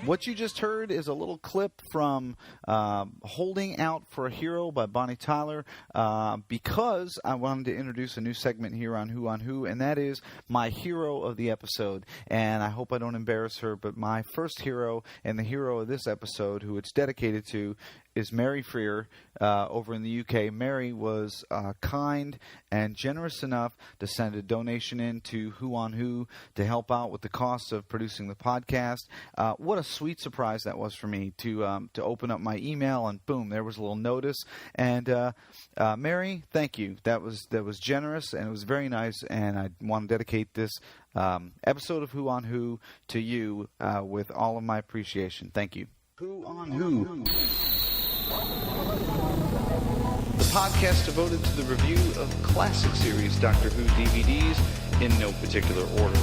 What you just heard is a little clip from Holding Out for a Hero by Bonnie Tyler, because I wanted to introduce a new segment here on Who, and that is my hero of the episode. And I hope I don't embarrass her, but my first hero and the hero of this episode, who it's dedicated to, is Mary Freer over in the UK. Mary was kind and generous enough to send a donation in to Who to help out with the costs of producing the podcast. What a sweet surprise that was for me to open up my email and boom, there was a little notice. And Mary, thank you. That was generous and it was very nice. And I want to dedicate this episode of Who to you with all of my appreciation. Thank you. Who. The podcast devoted to the review of classic series Doctor Who DVDs in no particular order.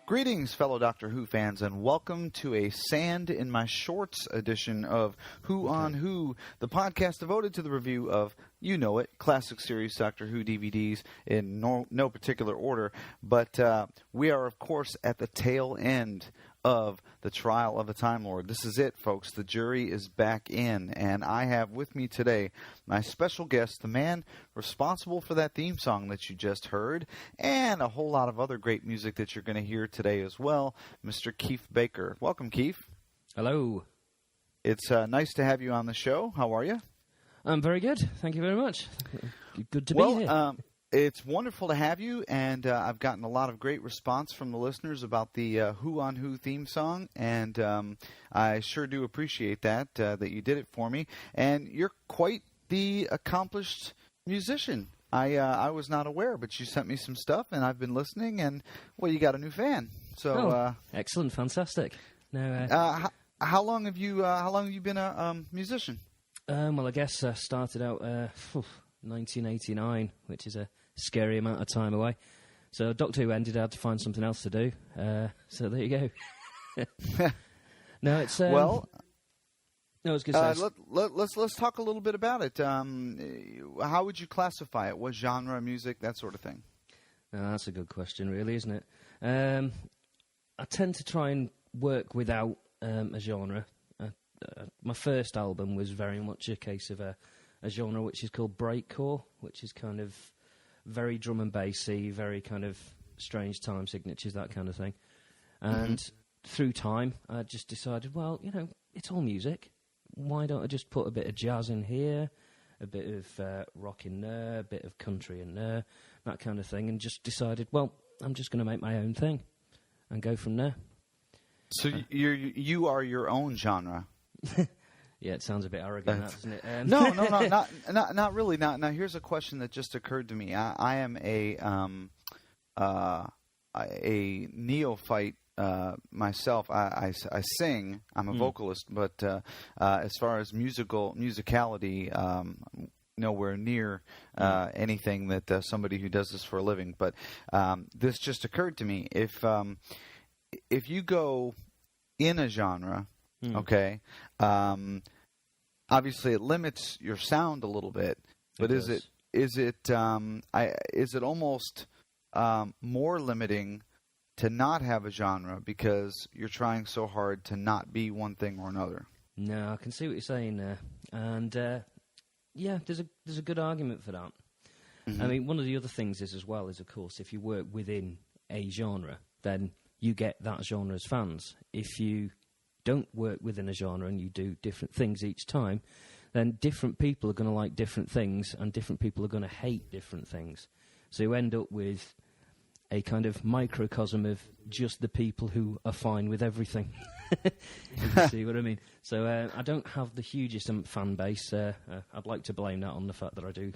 Greetings, fellow Doctor Who fans, and welcome to a Sand in My Shorts edition of Who, the podcast devoted to the review of, you know it, classic series Doctor Who DVDs in no particular order. But we are, of course, at the tail end of the trial of a Time Lord. This is it, folks. The jury is back in, and I have with me today my special guest, the man responsible for that theme song that you just heard, and a whole lot of other great music that you're going to hear today as well, Mr. Keef Baker. Welcome, Keef. Hello. It's nice to have you on the show. How are you? I'm very good. Thank you very much. Good to be here. It's wonderful to have you, and I've gotten a lot of great response from the listeners about the Who theme song, and I sure do appreciate that you did it for me. And you're quite the accomplished musician. I was not aware, but you sent me some stuff, and I've been listening, and, well, you got a new fan. So excellent, fantastic. How long have you been a musician? Well, I guess I started out 1989, which is a scary amount of time away. So Doctor Who ended, I had to find something else to do. So there you go. No, it's well. No, it's good. Let's talk a little bit about it. How would you classify it? What genre, music, that sort of thing? That's a good question, really, isn't it? I tend to try and work without a genre. My first album was very much a case of a genre which is called breakcore, which is kind of very drum and bassy, very kind of strange time signatures, that kind of thing. And through time, I just decided, well, it's all music. Why don't I just put a bit of jazz in here, a bit of rock in there, a bit of country in there, that kind of thing, and just decided, well, I'm just going to make my own thing and go from there. So you are your own genre. Yeah, it sounds a bit arrogant, doesn't it? No, not really. Now, here's a question that just occurred to me. I am a neophyte myself. I sing. I'm a vocalist, but as far as musicality, nowhere near anything that somebody who does this for a living. But this just occurred to me. If you go in a genre, okay. Obviously, it limits your sound a little bit, but is it almost more limiting to not have a genre because you're trying so hard to not be one thing or another? No, I can see what you're saying there, and yeah, there's a good argument for that. I mean, one of the other things is, as well, is of course, if you work within a genre, then you get that genre's fans. If you don't work within a genre and you do different things each time, then different people are going to like different things and different people are going to hate different things. So you end up with a kind of microcosm of just the people who are fine with everything. You see what I mean? So I don't have the hugest fan base. I'd like to blame that on the fact that I do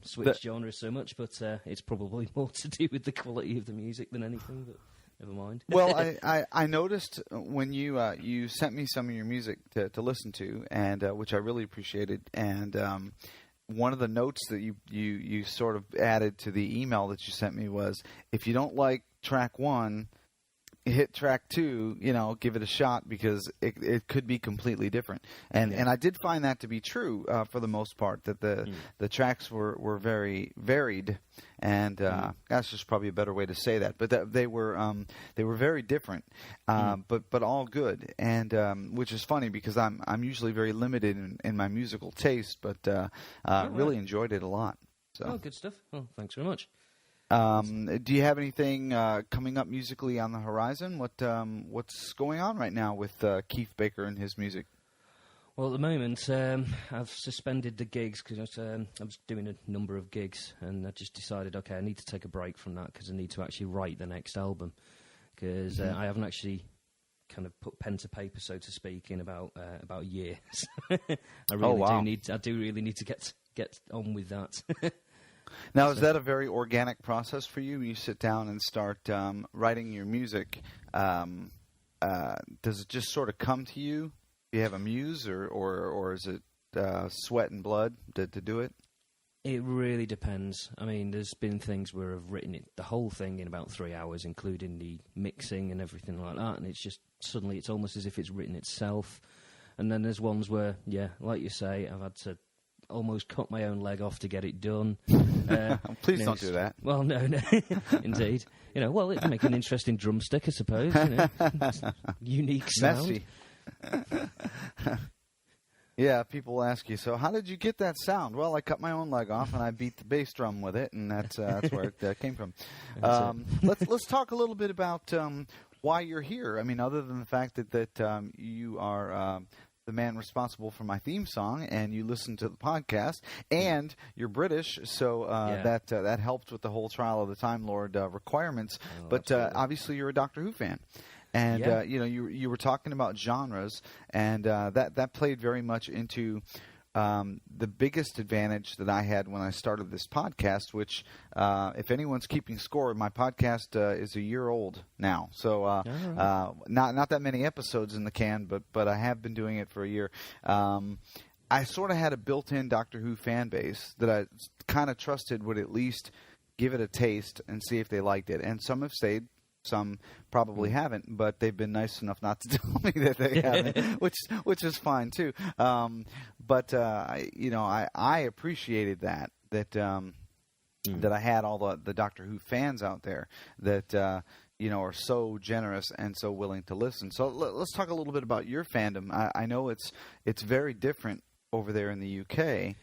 switch genres so much, but it's probably more to do with the quality of the music than anything. But never mind. Well, I noticed when you sent me some of your music to listen to, and which I really appreciated, and one of the notes that you sort of added to the email that you sent me was, if you don't like track 1, hit track 2, give it a shot, because it could be completely different. And I did find that to be true for the most part, that the tracks were very varied, and that's just probably a better way to say that. But they were very different, but all good. And which is funny, because I'm usually very limited in my musical taste, but really enjoyed it a lot. So. Oh, good stuff. Oh, thanks very much. Do you have anything coming up musically on the horizon? What's going on right now with Keef Baker and his music? Well, at the moment, I've suspended the gigs because I was doing a number of gigs, and I just decided, okay, I need to take a break from that because I need to actually write the next album, because I haven't actually kind of put pen to paper, so to speak, in about a year. I do really need to get on with that. Now, is that a very organic process for you? You sit down and start writing your music. Does it just sort of come to you? Do you have a muse, or is it sweat and blood to do it? It really depends. I mean, there's been things where I've written the whole thing in about 3 hours, including the mixing and everything like that, and it's just suddenly it's almost as if it's written itself. And then there's ones where, like you say, I've had to almost cut my own leg off to get it done. Please don't do that. Well, no, indeed. Well, it'd make an interesting drumstick, I suppose. Unique sound. Messy. Yeah, people will ask you, so how did you get that sound? Well, I cut my own leg off and I beat the bass drum with it, and that's where it came from. Let's talk a little bit about why you're here. I mean, other than the fact that you are the man responsible for my theme song, and you listen to the podcast, and you're British, so that helped with the whole Trial of the Time Lord requirements. But obviously, you're a Doctor Who fan, and you were talking about genres, and that played very much into the biggest advantage that I had when I started this podcast, which, if anyone's keeping score, my podcast is a year old now. So not that many episodes in the can, but I have been doing it for a year. I sort of had a built-in Doctor Who fan base that I kind of trusted would at least give it a taste and see if they liked it. And some have stayed. Some probably haven't, but they've been nice enough not to tell me that they haven't, which is fine too. But I appreciated that I had all the Doctor Who fans out there that are so generous and so willing to listen. So let's talk a little bit about your fandom. I know it's very different over there in the UK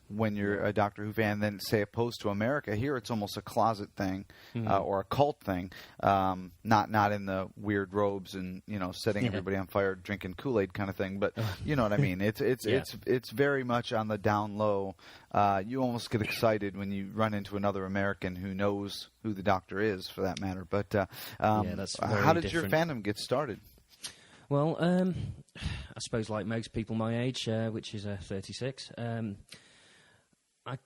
when you're a Doctor Who fan than, say, opposed to America. Here it's almost a closet thing or a cult thing, not in the weird robes and setting everybody on fire, drinking Kool-Aid kind of thing, but you know what I mean. It's very much on the down low. You almost get excited when you run into another American who knows who the Doctor is, for that matter. But that's how did different. your fandom get started? Well, I suppose like most people my age, which is 36, I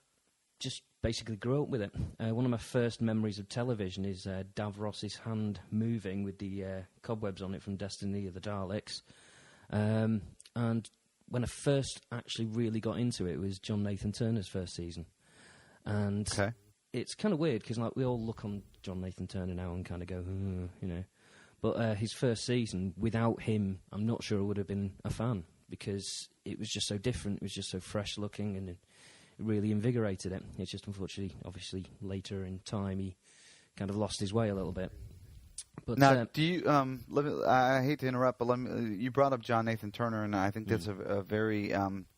just basically grew up with it. One of my first memories of television is Davros's hand moving with the cobwebs on it from Destiny of the Daleks. And when I first actually really got into it, was John Nathan Turner's first season. And it's kind of weird because we all look on John Nathan Turner now and kind of go, But his first season, without him, I'm not sure I would have been a fan, because it was just so different. It was just so fresh looking, and it really invigorated it. It's just, unfortunately, obviously, later in time, he kind of lost his way a little bit. But now, do you? I hate to interrupt, but you brought up John Nathan Turner, and I think that's a very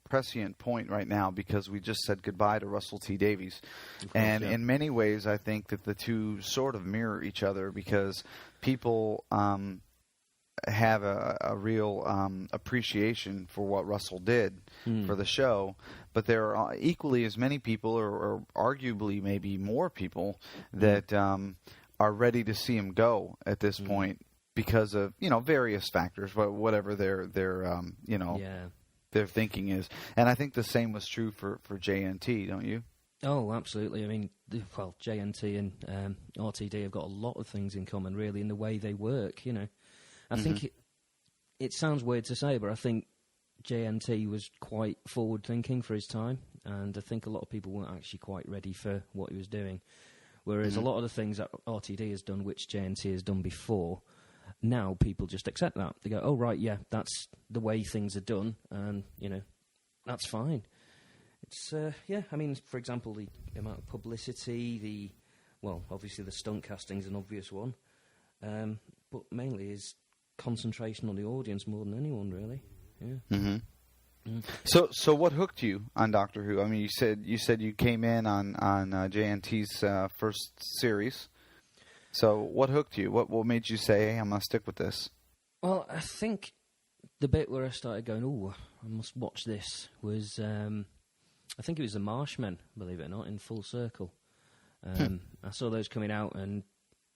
prescient point right now, because we just said goodbye to Russell T Davies, and in many ways, I think that the two sort of mirror each other, because people have a real appreciation for what Russell did for the show, but there are equally as many people, or arguably maybe more people, that are ready to see him go at this point because of various factors, whatever their thinking is. And I think the same was true for JNT, don't you? Oh, absolutely. I mean, well, JNT and RTD have got a lot of things in common, really, in the way they work, you know. I think it sounds weird to say, but I think JNT was quite forward-thinking for his time, and I think a lot of people weren't actually quite ready for what he was doing. Whereas a lot of the things that RTD has done, which JNT has done before, now people just accept that. They go, oh, right, yeah, that's the way things are done, and, you know, that's fine. It's, I mean, for example, the amount of publicity, obviously the stunt casting's an obvious one, but mainly is concentration on the audience more than anyone, really. Yeah. So what hooked you on Doctor Who? I mean, you said you came in on JNT's first series. So what hooked you? What made you say, hey, I'm going to stick with this? Well, I think the bit where I started going, oh, I must watch this was... I think it was the Marshmen, believe it or not, in Full Circle. I saw those coming out, and,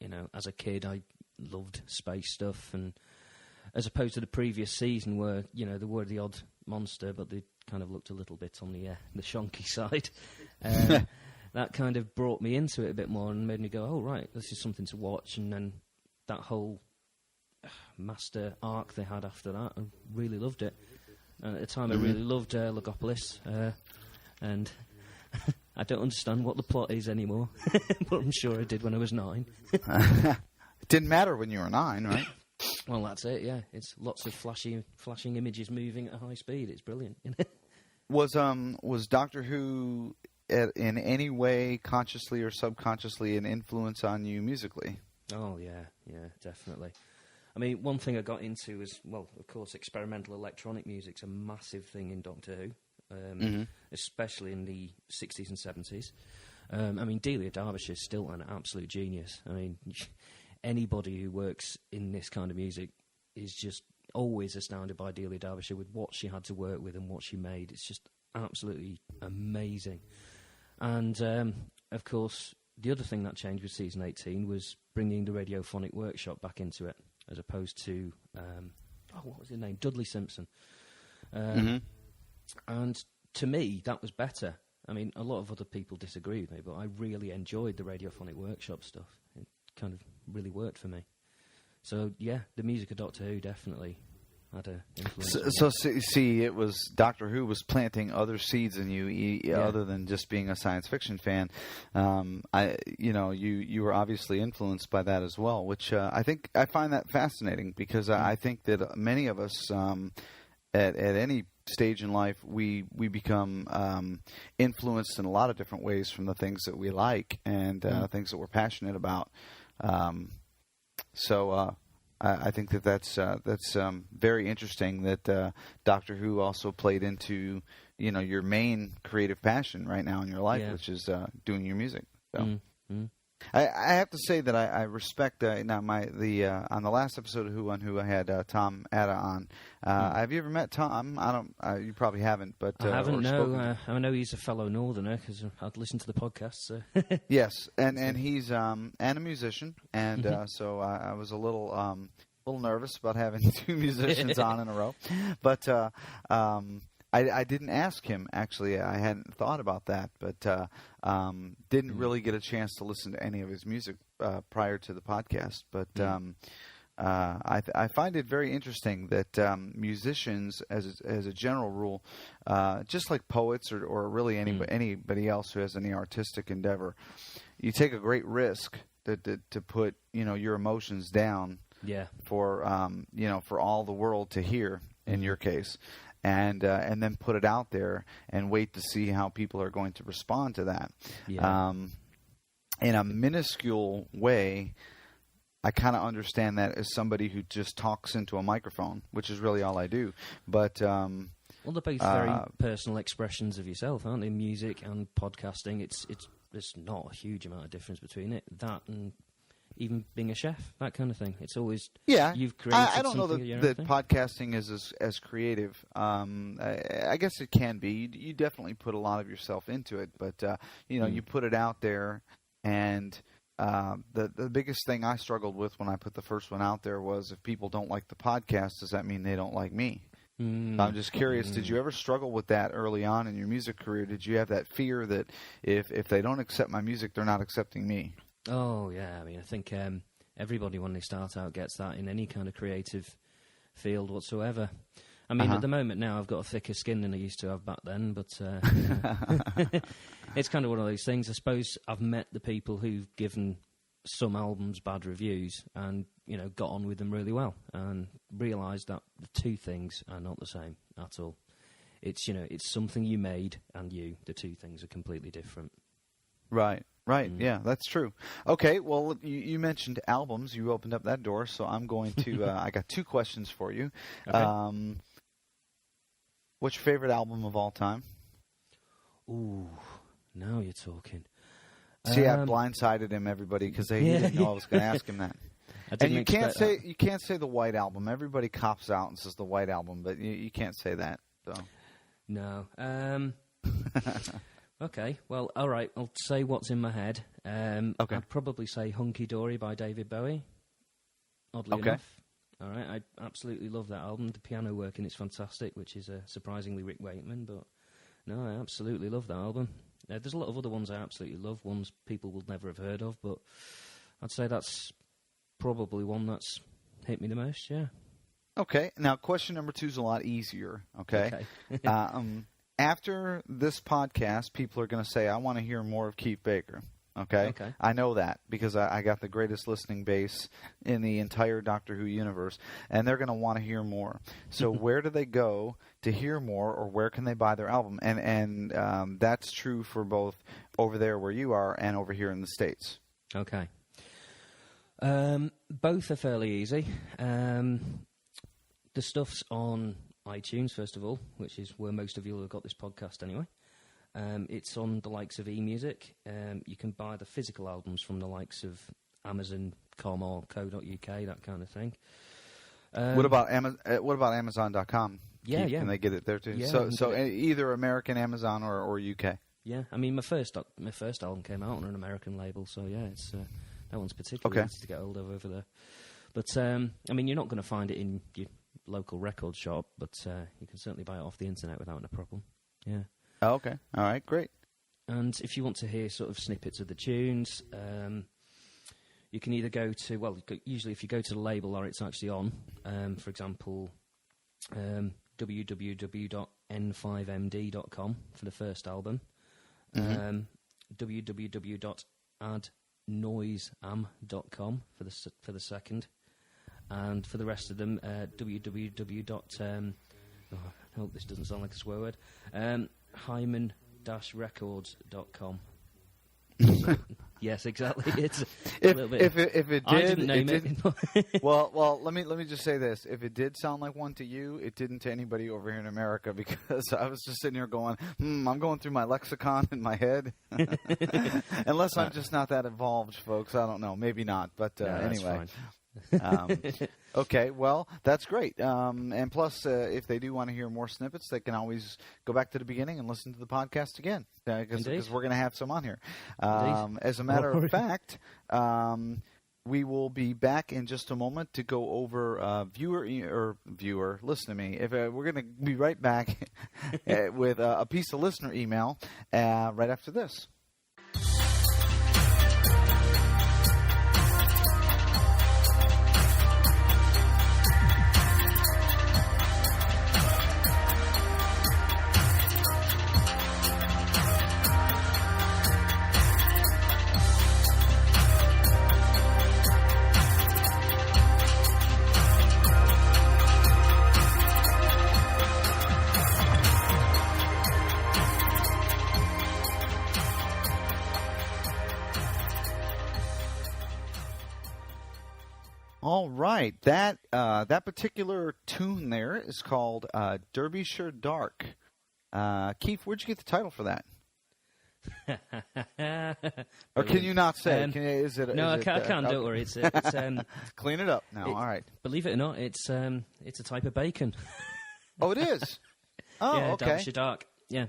you know, as a kid, I loved space stuff, and as opposed to the previous season where, you know, there were the odd monster, but they kind of looked a little bit on the shonky side. That kind of brought me into it a bit more and made me go, oh, right, this is something to watch, and then that whole master arc they had after that, I really loved it. And at the time, I really loved Logopolis. And I don't understand what the plot is anymore, but I'm sure I did when I was 9. It didn't matter when you were 9, right? Well, that's it, yeah. It's lots of flashing images moving at high speed. It's brilliant. Was Doctor Who in any way, consciously or subconsciously, an influence on you musically? Oh, yeah, definitely. I mean, one thing I got into was, well, of course, experimental electronic music's a massive thing in Doctor Who. Especially in the 60s and 70s. I mean, Delia Derbyshire is still an absolute genius. I mean, anybody who works in this kind of music is just always astounded by Delia Derbyshire with what she had to work with and what she made. It's just absolutely amazing. And, of course, the other thing that changed with Season 18 was bringing the Radiophonic Workshop back into it, as opposed to, what was his name? Dudley Simpson. And to me, that was better. I mean, a lot of other people disagree with me, but I really enjoyed the Radiophonic Workshop stuff. It kind of really worked for me. So, yeah, the music of Doctor Who definitely had an influence. So see, it was Doctor Who was planting other seeds in you, other than just being a science fiction fan. You were obviously influenced by that as well, which I find that fascinating because I think that many of us at any stage in life, we become influenced in a lot of different ways from the things that we like and things that we're passionate about. So I think that's very interesting that Doctor Who also played into your main creative passion right now in your life, which is doing your music. So. I have to say that I respect on the last episode of Who on Who I had Tom Atta on. Have you ever met Tom? You probably haven't, but I haven't. No, I know he's a fellow Northerner because I'd listened to the podcast. So. Yes, and he's and a musician, and so I was a little nervous about having 2 musicians on in a row, but. I didn't ask him, actually. I hadn't thought about that, but didn't really get a chance to listen to any of his music prior to the podcast. But I find it very interesting that musicians, as a general rule, just like poets or really anybody else who has any artistic endeavor, you take a great risk to put your emotions down for all the world to hear, in your case. And then put it out there and wait to see how people are going to respond to that. Yeah. In a minuscule way, I kind of understand that as somebody who just talks into a microphone, which is really all I do. But well, they're both very personal expressions of yourself, aren't they? Music and podcasting. There's not a huge amount of difference between it. That and even being a chef, that kind of thing. It's always you've created. I don't know that podcasting is as creative. I guess it can be. You definitely put a lot of yourself into it, but you put it out there. And the biggest thing I struggled with when I put the first one out there was, if people don't like the podcast, does that mean they don't like me? I'm just curious, did you ever struggle with that early on in your music career? Did you have that fear that if they don't accept my music, they're not accepting me? Oh, yeah. I mean, I think everybody, when they start out, gets that in any kind of creative field whatsoever. I mean, at the moment now, I've got a thicker skin than I used to have back then, but it's kind of one of those things. I suppose I've met the people who've given some albums bad reviews and, got on with them really well and realised that the two things are not the same at all. It's, it's something you made and the two things are completely different. Right. Yeah, that's true. Okay, well, you mentioned albums. You opened up that door, so I'm going to, I got two questions for you. Okay. What's your favorite album of all time? Ooh, now you're talking. See, I blindsided him, everybody, because he didn't know I was going to ask him that. And you can't say the White Album. Everybody cops out and says the White Album, but you can't say that. So. No. Okay. Well, all right. I'll say what's in my head. Okay. I'd probably say "Hunky Dory" by David Bowie. Oddly enough. All right. I absolutely love that album. The piano work in it's fantastic, which is surprisingly Rick Wakeman. But no, I absolutely love that album. There's a lot of other ones I absolutely love, ones people will never have heard of, but I'd say that's probably one that's hit me the most, yeah. Okay. Now, question number 2 is a lot easier, okay? After this podcast, people are going to say, I want to hear more of Keef Baker, okay? I know that because I got the greatest listening base in the entire Doctor Who universe, and they're going to want to hear more. So where do they go to hear more, or where can they buy their album? And that's true for both over there where you are and over here in the States. Okay. Both are fairly easy. The stuff's on iTunes, first of all, which is where most of you have got this podcast anyway. It's on the likes of eMusic. You can buy the physical albums from the likes of Amazon.com or co.uk, that kind of thing. What about Amazon.com? Yeah. Can they get it there too? Yeah, so either American Amazon or UK. Yeah, I mean my first album came out on an American label, so yeah, it's that one's particularly easy to get hold of over there. But I mean, you're not going to find it in your local record shop, but you can certainly buy it off the internet without a problem. Yeah. Oh, okay. All right. Great. And if you want to hear sort of snippets of the tunes, you can either go to usually if you go to the label or it's actually on, for example, www.n5md.com for the first album, www.addnoiseam.com for the second, and for the rest of them, www. I hope this doesn't sound like a swear word. Hyman-records.com. Yes, exactly. It's a little bit. If it did, I didn't name it. well, let me just say this: if it did sound like one to you, it didn't to anybody over here in America, because I was just sitting here going, I'm going through my lexicon in my head. Unless I'm just not that evolved, folks. I don't know. Maybe not. But anyway. Okay, well, that's great. And plus, if they do want to hear more snippets, they can always go back to the beginning and listen to the podcast again, because we're going to have some on here. As a matter of fact, we will be back in just a moment to go over viewer. Listen to me. We're going to be right back with a piece of listener email right after this. All right, that particular tune there is called Derbyshire Dark. Keith, where'd you get the title for that? Or can you not say? I can't. Don't worry. It's clean it up now. All right. Believe it or not, it's a type of bacon. Oh, it is. Oh, yeah, okay. Derbyshire Dark. Yeah,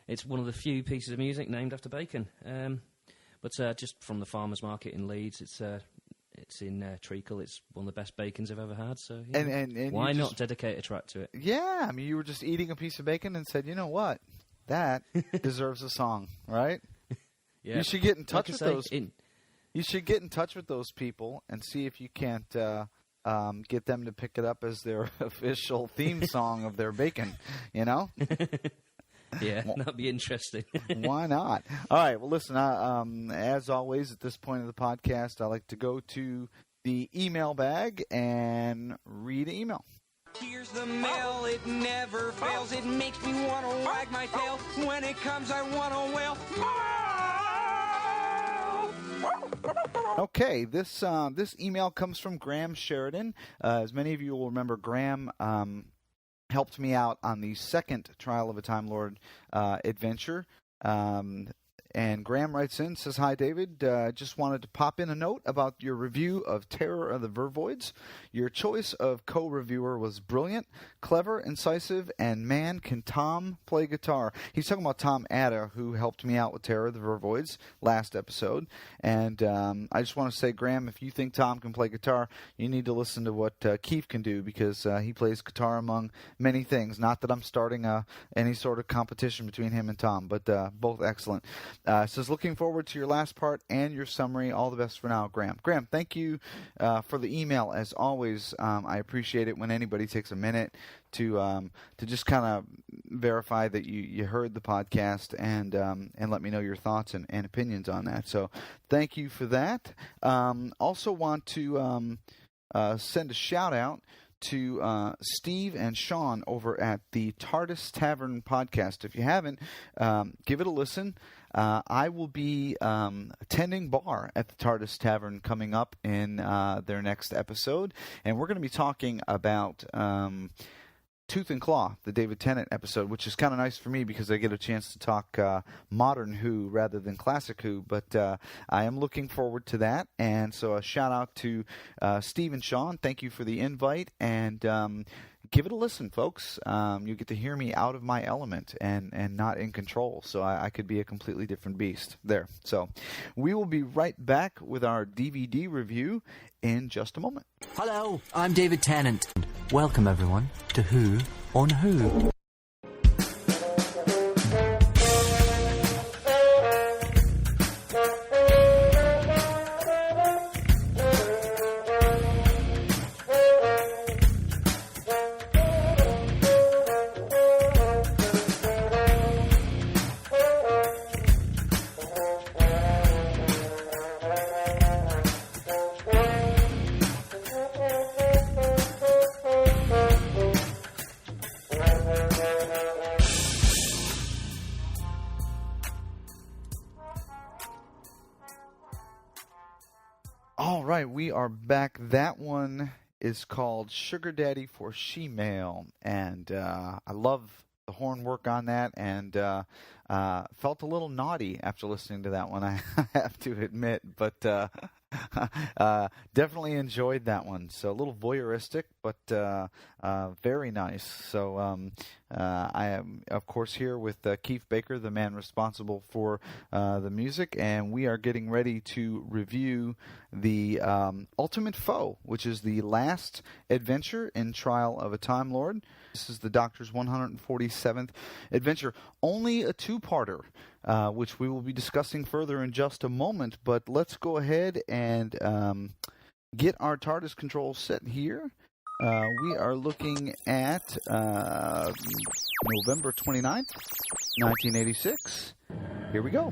it's one of the few pieces of music named after bacon. But just from the farmers market in Leeds, it's It's in Treacle. It's one of the best bacons I've ever had. So yeah. and why not dedicate a track to it? Yeah, I mean, you were just eating a piece of bacon and said, you know what, that deserves a song, right? Yeah. You should get in touch Like with I say, those. You should get in touch with those people and see if you can't get them to pick it up as their official theme song of their bacon. You know? Yeah, that'd be interesting. Why not? All right. Well, listen. As always, at this point of the podcast, I like to go to the email bag and read an email. Here's the mail, it never fails. It makes me want to wag my tail. When it comes, I want to wail. Okay, this email comes from Graham Sheridan. As many of you will remember, Graham helped me out on the second Trial of a Time Lord adventure. And Graham writes in, says, "Hi, David. Just wanted to pop in a note about your review of Terror of the Vervoids. Your choice of co-reviewer was brilliant, clever, incisive, and man, can Tom play guitar." He's talking about Tom Atta, who helped me out with Terror of the Vervoids last episode. And I just want to say, Graham, if you think Tom can play guitar, you need to listen to what Keef can do, because he plays guitar among many things. Not that I'm starting any sort of competition between him and Tom, but both excellent. Says, "Looking forward to your last part and your summary. All the best for now, Graham." Graham, thank you for the email. As always, I appreciate it when anybody takes a minute to just kind of verify that you heard the podcast and let me know your thoughts and opinions on that. So thank you for that. Also want to send a shout out to Steve and Sean over at the TARDIS Tavern podcast. If you haven't, give it a listen. I will be attending bar at the TARDIS Tavern coming up in their next episode, and we're going to be talking about Tooth and Claw, the David Tennant episode, which is kind of nice for me because I get a chance to talk modern Who rather than classic Who, but I am looking forward to that. And so a shout out to Steve and Sean. Thank you for the invite, and give it a listen, folks. You get to hear me out of my element and not in control, so I could be a completely different beast there. So we will be right back with our DVD review in just a moment. Hello, I'm David Tennant. Welcome, everyone, to Who on Who. All right, we are back. That one is called Sugar Daddy for She-Male, and I love the horn work on that, and felt a little naughty after listening to that one, I have to admit, but definitely enjoyed that one. So a little voyeuristic, but very nice. So I am, of course, here with Keith Baker, the man responsible for the music, and we are getting ready to review the Ultimate Foe, which is the last adventure in Trial of a Time Lord. This is the Doctor's 147th adventure, only a two-parter, which we will be discussing further in just a moment. But let's go ahead and get our TARDIS controls set here. We are looking at November 29th, 1986. Here we go.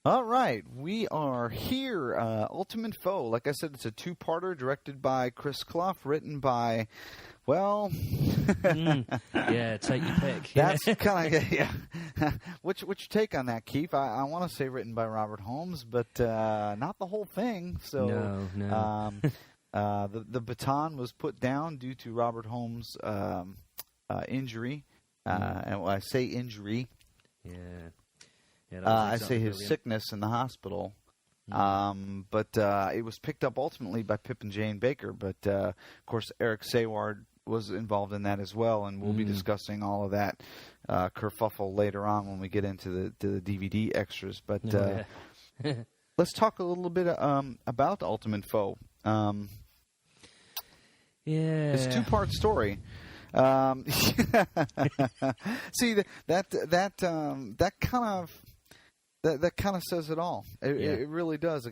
All right, we are here. Ultimate Foe. Like I said, it's a two-parter directed by Chris Clough, written by, well... Yeah, take your pick. That's kind of, yeah. What's your take on that, Keef? I want to say written by Robert Holmes, but not the whole thing. So, No. The baton was put down due to Robert Holmes' injury. And when I say injury... Yeah. I say his sickness in the hospital. But it was picked up ultimately by Pip and Jane Baker. But, of course, Eric Sayward was involved in that as well, and we'll be discussing all of that kerfuffle later on when we get into the DVD extras. But let's talk a little bit about Ultimate Foe. It's a two-part story. See, that kind of says it all. It really does.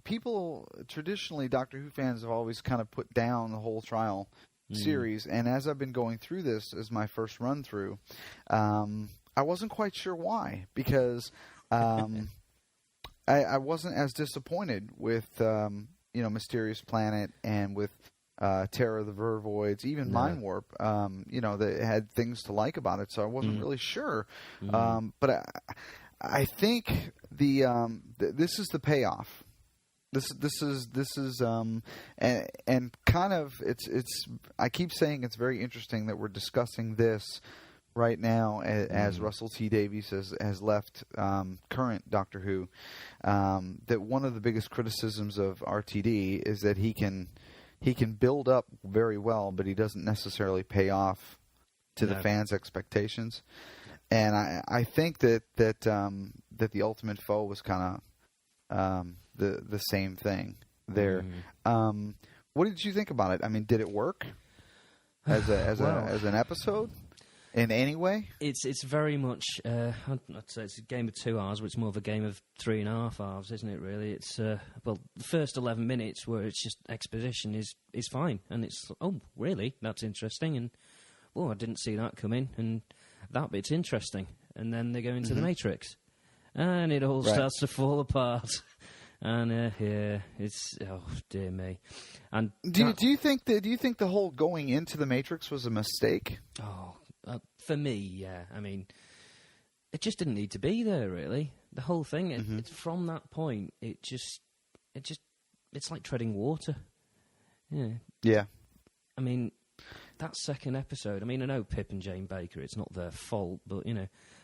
People traditionally, Doctor Who fans have always kind of put down the whole trial series, and as I've been going through this as my first run through, I wasn't quite sure why, because I wasn't as disappointed with Mysterious Planet and with Terror of the Vervoids, even Mind Warp. They had things to like about it, so I wasn't really sure. But I think this is the payoff. This is and kind of it's. I keep saying it's very interesting that we're discussing this right now as Russell T Davies has left current Doctor Who. That one of the biggest criticisms of RTD is that he can build up very well, but he doesn't necessarily pay off to the fans' expectations. And I think that the Ultimate Foe was kind of the same thing there. What did you think about it? I mean, did it work as an episode in any way? It's very much I'd say it's a game of 2 hours, but it's more of a game of 3.5 hours, isn't it? Really, it's the first 11 minutes where it's just exposition is fine, and it's really, that's interesting, and I didn't see that coming, and that bit's interesting, and then they go into the Matrix, and it all starts to fall apart. And it's dear me. And do you think the whole going into the Matrix was a mistake? For me, yeah. I mean, it just didn't need to be there, really. The whole thing. It's from that point. It's like treading water. Yeah. Yeah. I mean, that second episode. I mean, I know Pip and Jane Baker. It's not their fault, but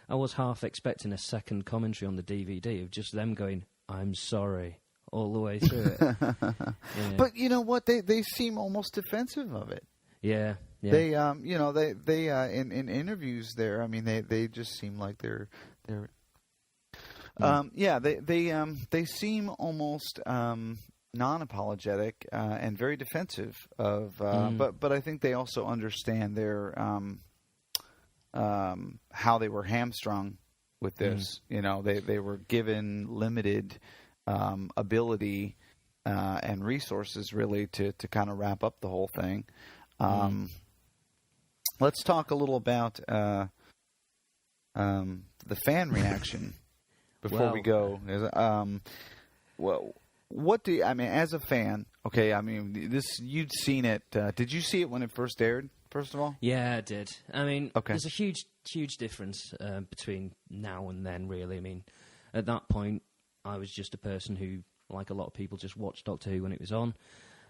I was half expecting a second commentary on the DVD of just them going, "I'm sorry," all the way through it. Yeah. But you know what? They seem almost defensive of it. Yeah. They in interviews there. I mean, they just seem like they're they seem almost non-apologetic and very defensive of. But I think they also understand their how they were hamstrung with this. They were given limited ability and resources really to kind of wrap up the whole thing. Let's talk a little about the fan reaction before we go. What do I mean as a fan? Okay, I mean you'd seen it. Did you see it when it first aired? First of all, yeah, I did. I mean, there's a huge difference between now and then. Really, I mean, at that point, I was just a person who, like a lot of people, just watched Doctor Who when it was on.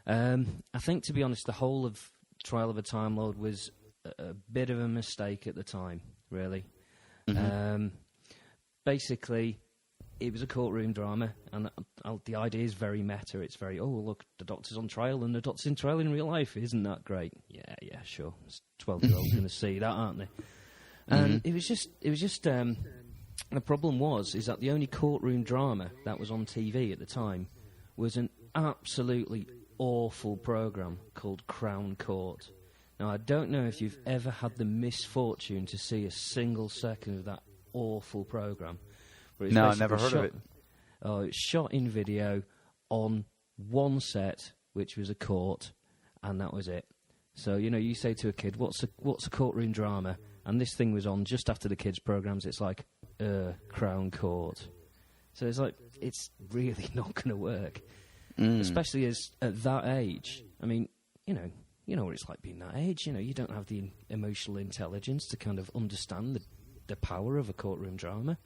I think, to be honest, the whole of Trial of a Time Lord was a bit of a mistake at the time, really. Basically, it was a courtroom drama, and the idea is very meta. It's very, look, the Doctor's on trial, and the Doctor's in trial in real life. Isn't that great? Yeah, sure. 12-year-olds going to see that, aren't they? And it was just. The problem is that the only courtroom drama that was on TV at the time was an absolutely awful program called Crown Court. Now, I don't know if you've ever had the misfortune to see a single second of that awful program. No, I never heard of it. Oh, it's shot in video on one set, which was a court, and that was it. So, you say to a kid, what's a courtroom drama? And this thing was on just after the kids' programs. It's like, Crown Court. So it's like, it's really not going to work. Especially as at that age. I mean, you know what it's like being that age. You know, you don't have the emotional intelligence to kind of understand the power of a courtroom drama.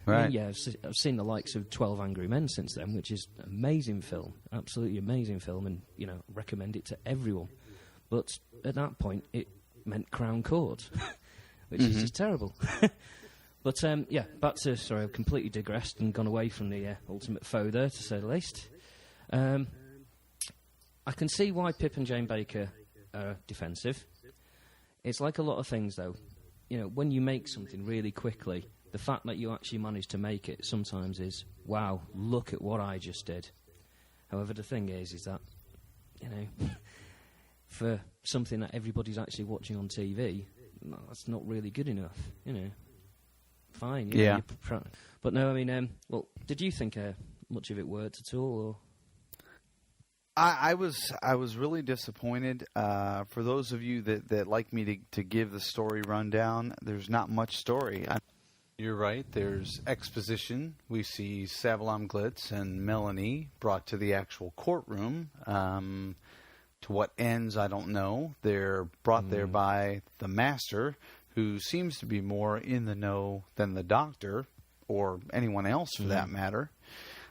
Right. I mean, yeah, I've seen the likes of 12 Angry Men since then, which is an amazing film, absolutely amazing film, and, you know, recommend it to everyone. But at that point, it meant Crown Court, which is just terrible. But, yeah, back to, sorry, I've completely digressed and gone away from the ultimate foe there, to say the least. I can see why Pip and Jane Baker are defensive. It's like a lot of things, though. You know, when you make something really quickly, the fact that you actually manage to make it sometimes is, wow, look at what I just did. However, the thing is that, you know, for something that everybody's actually watching on TV, that's not really good enough, you know. Fine, you know, but no, I mean, well, did you think much of it worked at all, or...? I was really disappointed. For those of you that like me to give the story rundown, there's not much story. You're right. There's exposition. We see Savalom Glitz and Melanie brought to the actual courtroom. To what ends, I don't know. They're brought there by the master, who seems to be more in the know than the doctor, or anyone else for that matter.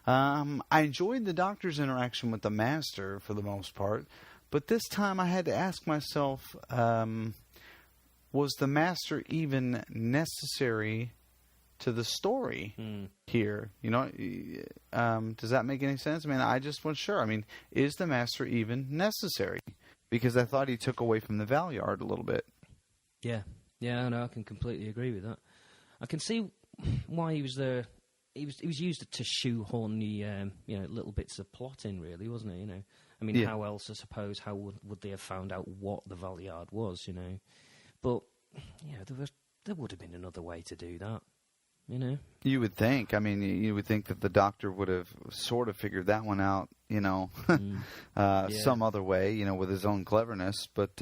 I enjoyed the doctor's interaction with the master for the most part, but this time I had to ask myself, was the master even necessary to the story here? You know, does that make any sense? I mean, I just wasn't sure. I mean, is the master even necessary? Because I thought he took away from the Valyard a little bit. Yeah, no, I can completely agree with that. I can see why he was there. He was used to shoehorn the little bits of plot in, really, wasn't he? You know, I mean, how else, I suppose, how would they have found out what the Valyard was? You know, but there would have been another way to do that. You know, you would think. I mean, you would think that the doctor would have sort of figured that one out. You know, some other way. You know, with his own cleverness, but.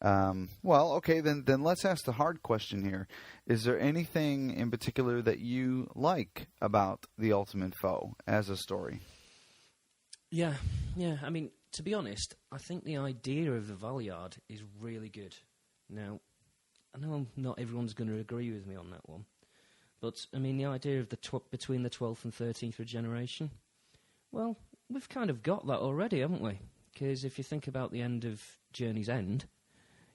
Well, okay, then let's ask the hard question here. Is there anything in particular that you like about The Ultimate Foe as a story? Yeah. I mean, to be honest, I think the idea of the Valyard is really good. Now, I know not everyone's going to agree with me on that one, but, I mean, the idea of between the 12th and 13th regeneration, well, we've kind of got that already, haven't we? Because if you think about the end of Journey's End...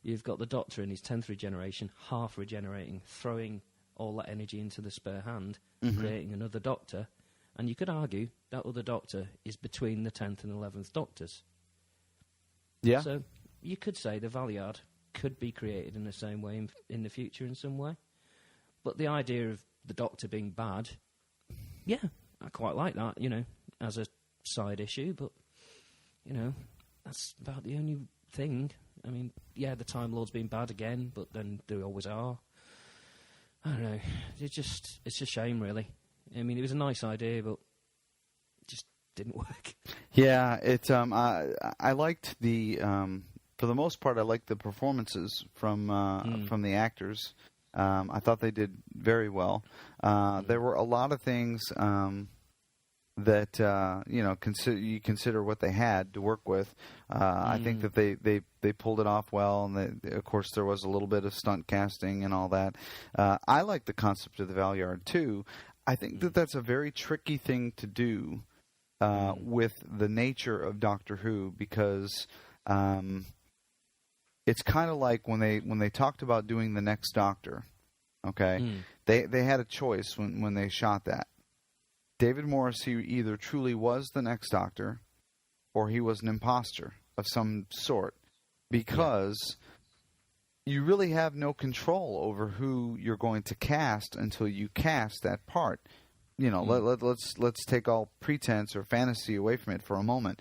You've got the Doctor in his 10th regeneration, half regenerating, throwing all that energy into the spare hand, creating another Doctor. And you could argue that other Doctor is between the 10th and 11th Doctors. Yeah. So you could say the Valyard could be created in the same way in the future in some way. But the idea of the Doctor being bad, yeah, I quite like that, you know, as a side issue. But, you know, that's about the only thing. I mean, yeah, the Time Lord's been bad again, but then they always are. I don't know. It's a shame, really. I mean, it was a nice idea, but it just didn't work. Yeah, I liked the for the most part, I liked the performances from the actors. I thought they did very well. There were a lot of things that you consider what they had to work with. I think that they pulled it off well, and of course there was a little bit of stunt casting and all that. I like the concept of the Valyard too. I think that that's a very tricky thing to do with the nature of Doctor Who, because it's kind of like when they talked about doing the next Doctor. Okay, they had a choice when they shot that. David Morrissey either truly was the next Doctor, or he was an imposter of some sort, because you really have no control over who you're going to cast until you cast that part. You know, let's take all pretense or fantasy away from it for a moment.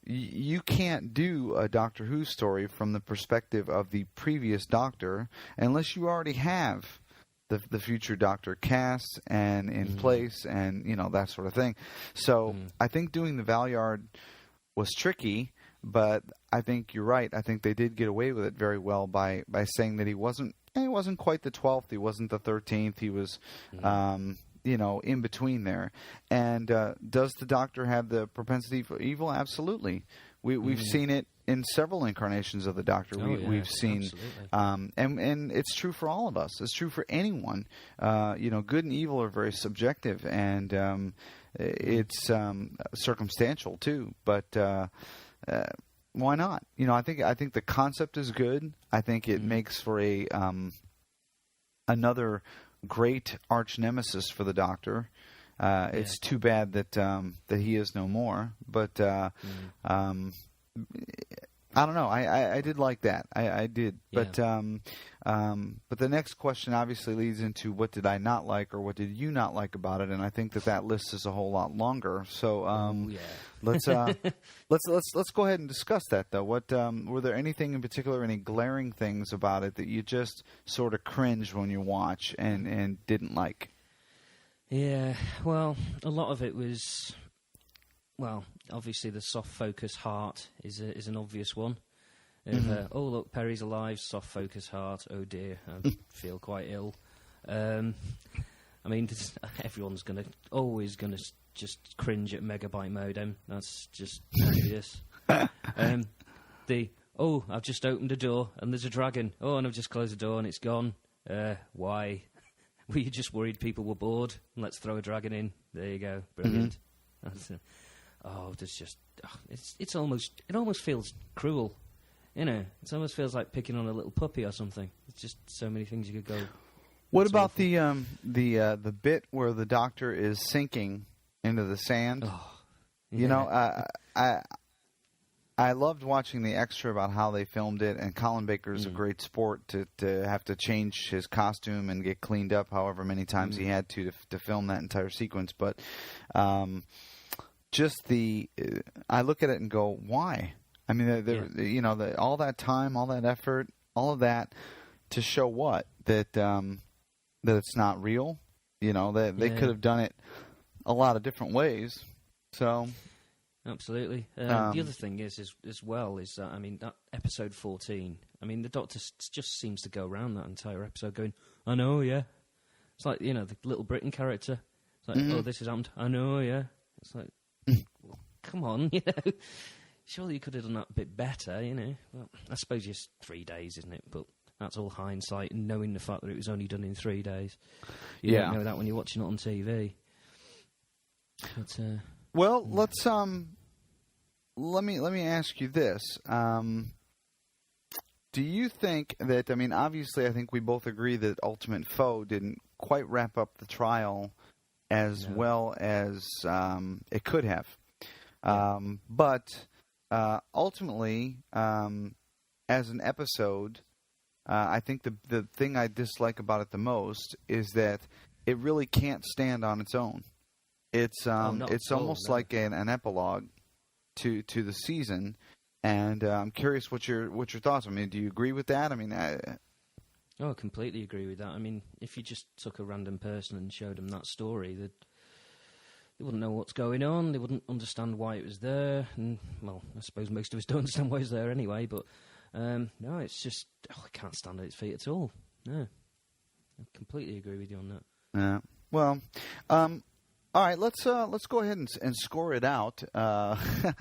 You can't do a Doctor Who story from the perspective of the previous Doctor unless you already have the future Doctor cast and in place, and that sort of thing. So I think doing the Valyard was tricky, but I think you're right. I think they did get away with it very well by saying that he wasn't quite the 12th, he wasn't the 13th, he was in between there. And does the Doctor have the propensity for evil? Absolutely. We've seen it in several incarnations of the Doctor. We've seen, and it's true for all of us. It's true for anyone. Good and evil are very subjective, and it's circumstantial too. But why not? I think the concept is good. I think it makes for a another great arch nemesis for the Doctor. It's too bad that he is no more. But I don't know. I did like that. I did. Yeah. But the next question obviously leads into what did I not like, or what did you not like about it? And I think that list is a whole lot longer. So let's go ahead and discuss that though. What were there anything in particular, any glaring things about it that you just sort of cringed when you watch and didn't like? Yeah, well, a lot of it was, obviously the soft focus heart is an obvious one. Oh, look, Perry's alive, soft focus heart, oh dear, I feel quite ill. Everyone's always going to just cringe at Megabyte Modem. That's just obvious. I've just opened a door and there's a dragon. Oh, and I've just closed the door and it's gone. Why? Were you just worried people were bored? Let's throw a dragon in. There you go. Brilliant. It almost feels cruel. It almost feels like picking on a little puppy or something. It's just so many things you could go. What about the bit where the Doctor is sinking into the sand? Oh, yeah. I loved watching the extra about how they filmed it, and Colin Baker's a great sport to have to change his costume and get cleaned up however many times he had to film that entire sequence. But I look at it and go, why? I mean, all that time, all that effort, all of that to show what? That it's not real. They could have done it a lot of different ways. So. Absolutely. The other thing is that, that episode 14, the Doctor just seems to go around that entire episode going, I know, yeah. It's like, the Little Britain character. It's like, oh, this has happened. I know, yeah. It's like, well, come on, Surely you could have done that a bit better, Well, I suppose it's 3 days, isn't it? But that's all hindsight and knowing the fact that it was only done in 3 days. You don't know that when you're watching it on TV. But, well, let's let me ask you this. Do you think that, obviously I think we both agree that Ultimate Foe didn't quite wrap up the trial as well as it could have. But ultimately, as an episode, I think the thing I dislike about it the most is that it really can't stand on its own. It's almost like an epilogue to the season, and I'm curious what your thoughts. Do you agree with that? I completely agree with that. If you just took a random person and showed them that story, they wouldn't know what's going on. They wouldn't understand why it was there. And I suppose most of us don't understand why it's there anyway. But no, it's just I can't stand at its feet at all. No, I completely agree with you on that. Yeah. Well. All right, let's go ahead and score it out. And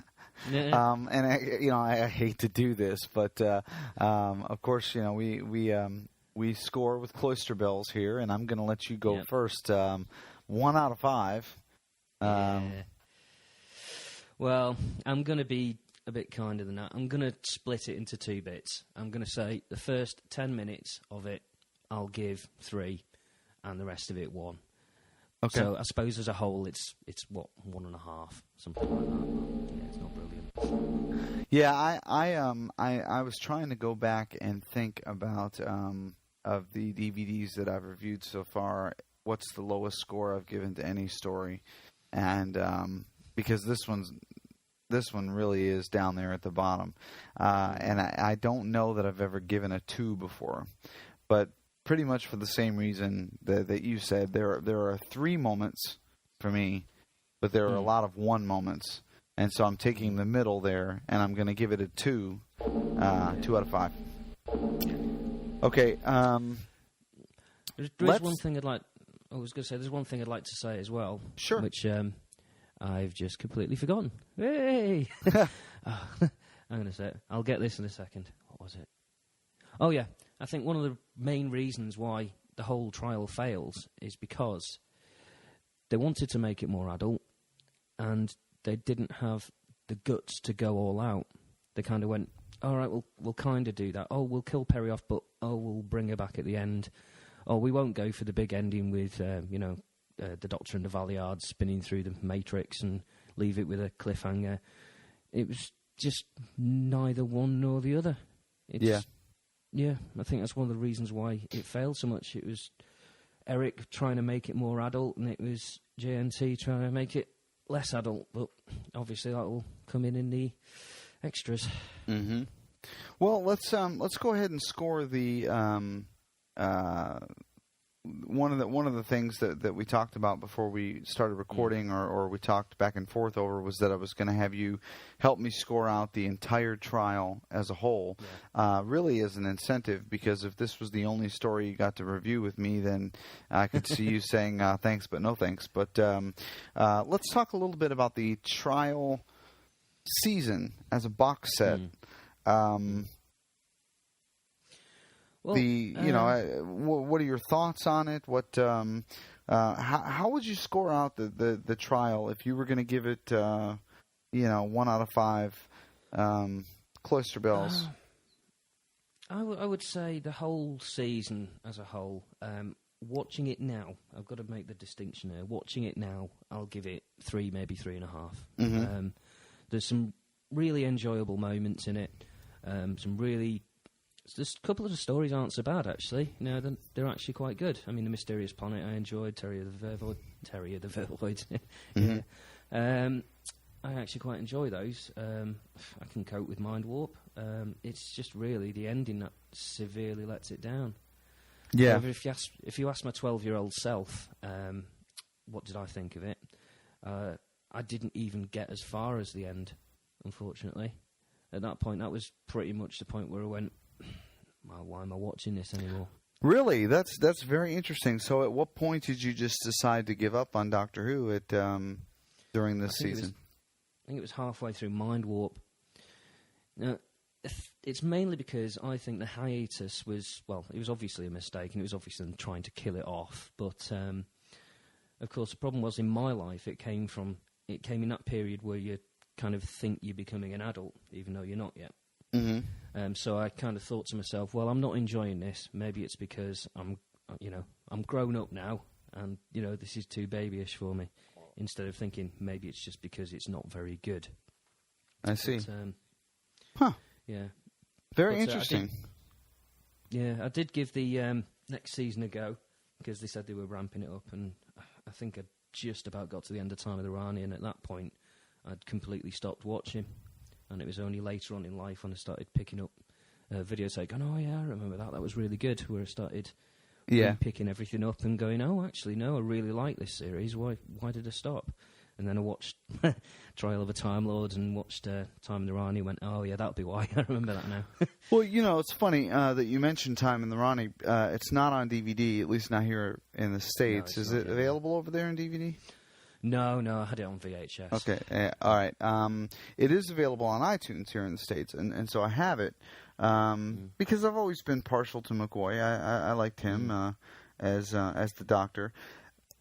I hate to do this, but of course, we score with cloister bells here, and I'm going to let you go first. 1 out of 5. Well, I'm going to be a bit kinder than that. I'm going to split it into 2 bits. I'm going to say the first 10 minutes of it, I'll give 3, and the rest of it 1. Okay. So I suppose as a whole, it's what, 1.5, something like that. Yeah, it's not brilliant. Yeah, I was trying to go back and think about of the DVDs that I've reviewed so far, what's the lowest score I've given to any story, and because this one really is down there at the bottom, and I don't know that I've ever given a 2 before, but. Pretty much for the same reason that you said. There are 3 moments for me, but there are a lot of 1 moments. And so I'm taking the middle there, and I'm going to give it a 2. 2 out of 5. Okay. There is one thing I'd like... I was going to say, there's one thing I'd like to say as well. Sure. Which I've just completely forgotten. Hey! I'm going to say it. I'll get this in a second. What was it? Oh, yeah. I think one of the main reasons why the whole trial fails is because they wanted to make it more adult, and they didn't have the guts to go all out. They kind of went, all right, we'll kind of do that. Oh, we'll kill Perry off, but we'll bring her back at the end. Oh, we won't go for the big ending with, the Doctor and the Valeyard spinning through the Matrix and leave it with a cliffhanger. It was just neither one nor the other. Yeah, I think that's one of the reasons why it failed so much. It was Eric trying to make it more adult, and it was JNT trying to make it less adult. But obviously, that will come in the extras. Mm-hmm. Well, let's go ahead and score the one of the things that we talked about before we started recording, or we talked back and forth over, was that I was going to have you help me score out the entire trial as a whole, really as an incentive, because if this was the only story you got to review with me, then I could see you saying thanks but no thanks. But let's talk a little bit about the trial season as a box set. Well, what are your thoughts on it? How would you score out the trial if you were going to give it 1 out of 5 cloister bells? I would say the whole season as a whole. Watching it now, I've got to make the distinction here. Watching it now, I'll give it 3, maybe 3.5. Mm-hmm. There's some really enjoyable moments in it. There's a couple of the stories aren't so bad, actually. They're actually quite good. I mean, The Mysterious Planet I enjoyed, Terry of the Vervoid. Mm-hmm. Yeah. I actually quite enjoy those. I can cope with Mind Warp. It's just really the ending that severely lets it down. Yeah. However, if you ask my 12-year-old self, what did I think of it? I didn't even get as far as the end, unfortunately. At that point, that was pretty much the point where I went, well, why am I watching this anymore? Really? That's very interesting. So at what point did you just decide to give up on Doctor Who during this season? I think it was halfway through Mind Warp. Now, it's mainly because I think the hiatus was, well, it was obviously a mistake, and it was obviously them trying to kill it off. But, of course, the problem was in my life, it came in that period where you kind of think you're becoming an adult, even though you're not yet. Mm-hmm. So I kind of thought to myself, well, I'm not enjoying this. Maybe it's because I'm grown up now, and this is too babyish for me. Instead of thinking maybe it's just because it's not very good. I see. But, Yeah. Very interesting. I did give the next season a go, because they said they were ramping it up, and I think I just about got to the end of Time of the Rani, and at that point I'd completely stopped watching. And it was only later on in life when I started picking up videos like, oh yeah, I remember that. That was really good. Where I started picking everything up and going, oh, actually, no, I really like this series. Why did I stop? And then I watched Trial of a Time Lord and watched Time in the Rani and went, oh, yeah, that'll be why. I remember that now. Well, it's funny that you mentioned Time in the Rani. It's not on DVD, at least not here in the States. No, Is it available over there in DVD? No, I had it on VHS. Okay, all right. It is available on iTunes here in the States, and so I have it because I've always been partial to McCoy. I liked him as the Doctor.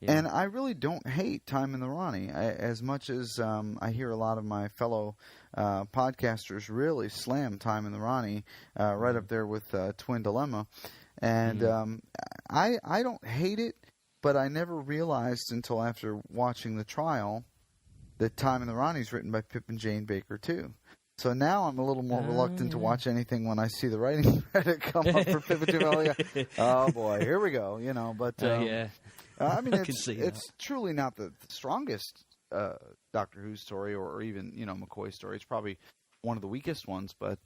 Yeah. And I really don't hate Time in the Rani as much as I hear a lot of my fellow podcasters really slam Time in the Rani right up there with Twin Dilemma. And I don't hate it. But I never realized until after watching the trial that Time in the Rani is written by Pip and Jane Baker, too. So now I'm a little more reluctant to watch anything when I see the writing credit come up for Pip and Jane. Oh, boy, here we go, But, I mean, it's truly not the strongest Doctor Who story or even, McCoy story. It's probably one of the weakest ones, but,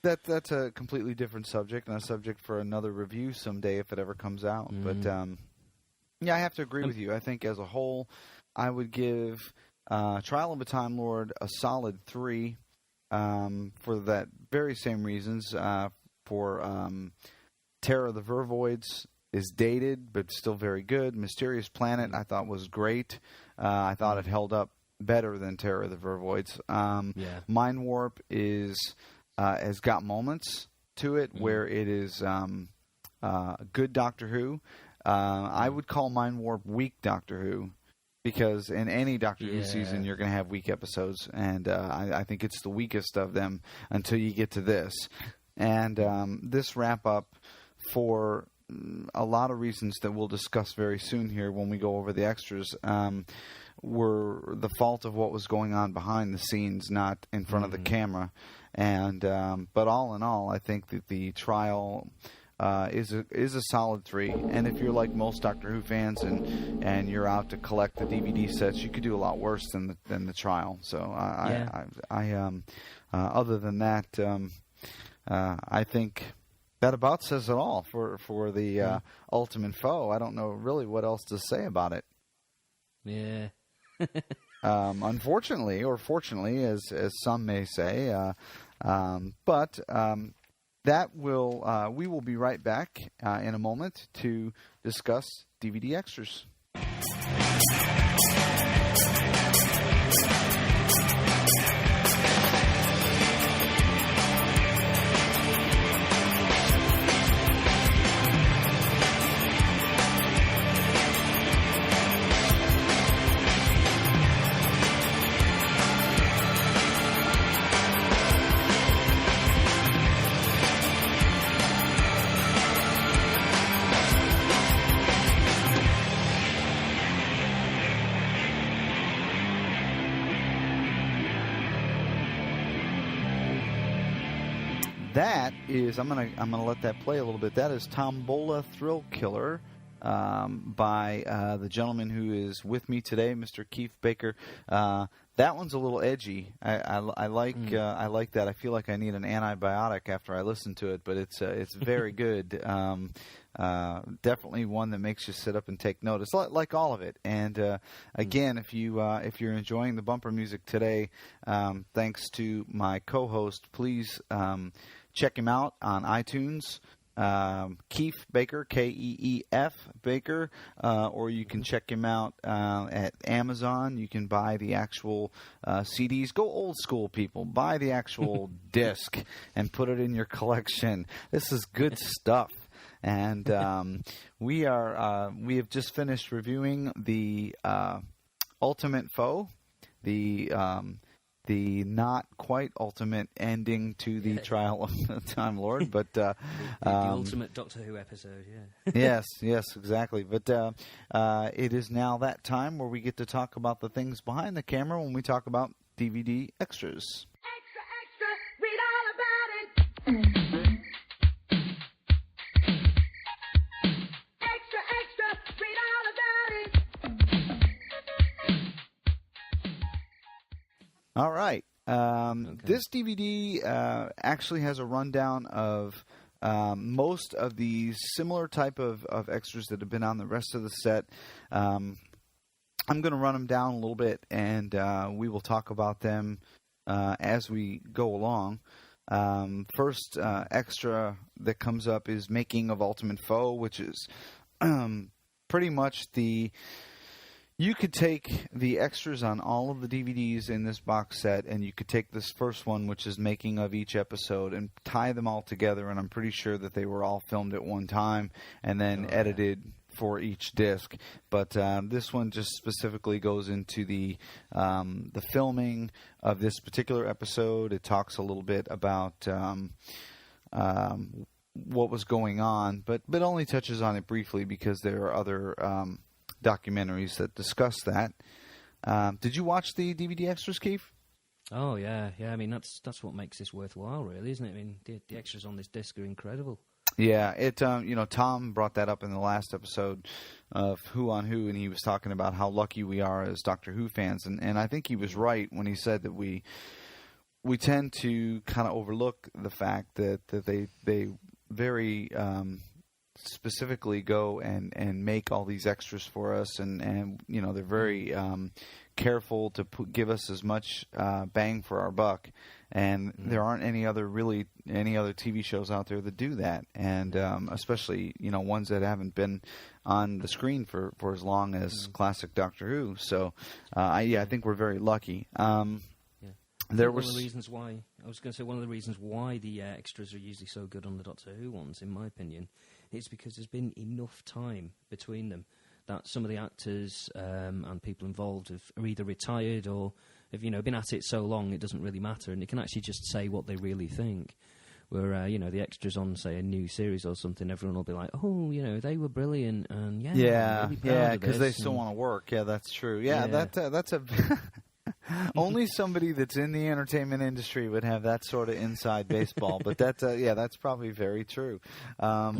That's a completely different subject and a subject for another review someday if it ever comes out. But, I have to agree with you. I think as a whole, I would give Trial of a Time Lord a solid 3 for that very same reasons. For Terror of the Vervoids is dated, but still very good. Mysterious Planet, I thought, was great. I thought it held up better than Terror of the Vervoids. Mind Warp has got moments to it where it is good Doctor Who. I would call Mind Warp weak Doctor Who, because in any Doctor Who season you're going to have weak episodes, and I think it's the weakest of them until you get to this. And this wrap-up, for a lot of reasons that we'll discuss very soon here when we go over the extras, were the fault of what was going on behind the scenes, not in front of the camera. And but all in all, I think that the trial is a solid 3. And if you're like most Doctor Who fans and you're out to collect the DVD sets, you could do a lot worse than the trial. So other than that, I think that about says it all for the Ultimate Foe. I don't know really what else to say about it. Yeah. Unfortunately, or fortunately, as some may say, but that will we will be right back in a moment to discuss DVD extras. That is, I'm gonna let that play a little bit. That is Tombola Thrill Killer by the gentleman who is with me today, Mr. Keef Baker. That one's a little edgy. I like that. I feel like I need an antibiotic after I listen to it, but it's very good. Definitely one that makes you sit up and take notice, like all of it. And again, if you're enjoying the bumper music today, thanks to my co-host, please check him out on iTunes. Keef Baker, Keef Baker, or you can check him out at Amazon. You can buy the actual CDs. Go old school, people. Buy the actual disc and put it in your collection. This is good stuff. And we have just finished reviewing the Ultimate Foe, the not quite ultimate ending to the trial of the Time Lord, but the ultimate Doctor Who episode, yes, exactly. But it is now that time where we get to talk about the things behind the camera when we talk about DVD extras. Extra, extra, read all about it. Extra, extra, read all about it. All right. This DVD actually has a rundown of most of the similar type of extras that have been on the rest of the set. I'm going to run them down a little bit, and we will talk about them as we go along. First extra that comes up is Making of Ultimate Foe, which is pretty much you could take the extras on all of the DVDs in this box set, and you could take this first one, which is making of each episode, and tie them all together, and I'm pretty sure that they were all filmed at one time and then edited for each disc. But this one just specifically goes into the filming of this particular episode. It talks a little bit about what was going on, but only touches on it briefly because there are other documentaries that discuss that. Did you watch the DVD extras, Keef? Oh yeah. I mean, that's what makes this worthwhile, really, isn't it? I mean, the extras on this disc are incredible. Yeah, it. Tom brought that up in the last episode of Who on Who, and he was talking about how lucky we are as Doctor Who fans, and I think he was right when he said that we tend to kind of overlook the fact that they very specifically go and make all these extras for us, and they're very careful to give us as much bang for our buck and there aren't any other TV shows out there that do that, and especially ones that haven't been on the screen for as long as classic Doctor Who. So I think we're very lucky. There was one of the reasons why I was going to say one of the reasons why the extras are usually so good on the Doctor Who ones, in my opinion, is because there's been enough time between them that some of the actors and people involved are either retired or have been at it so long it doesn't really matter, and they can actually just say what they really think. Where the extras on, say, a new series or something, everyone will be like, "Oh, they were brilliant," and I'm really proud of because they this," still and- want to work. Yeah, that's true. Yeah, Yeah. that's a only somebody that's in the entertainment industry would have that sort of inside baseball. But that's probably very true. I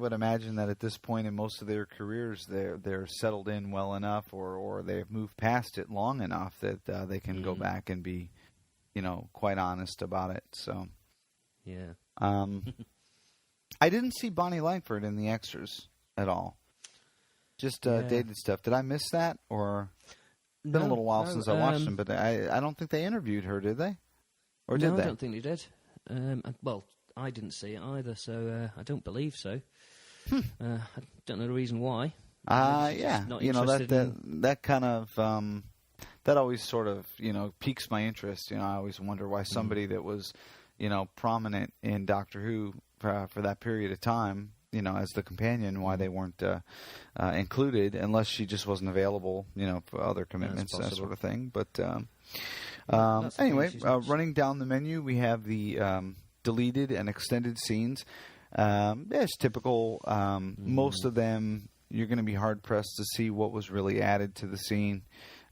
would imagine that at this point in most of their careers, they're settled in well enough, or they've moved past it long enough that they can go back and be, quite honest about it. So, Yeah. I didn't see Bonnie Langford in the extras at all. Just dated stuff. Did I miss that, or? It's been a little while since I watched them, but I don't think they interviewed her, did they? Or did no, they? I don't think they did. Well, I didn't see it either, so I don't believe so. I don't know the reason why. Not interested that kind of that always sort of piques my interest. I always wonder why somebody that was prominent in Doctor Who for that period of time, as the companion, why they weren't included, unless she just wasn't available, for other commitments, that sort of thing. But anyway, running down the menu, we have the deleted and extended scenes. It's typical. Most of them, you're going to be hard pressed to see what was really added to the scene.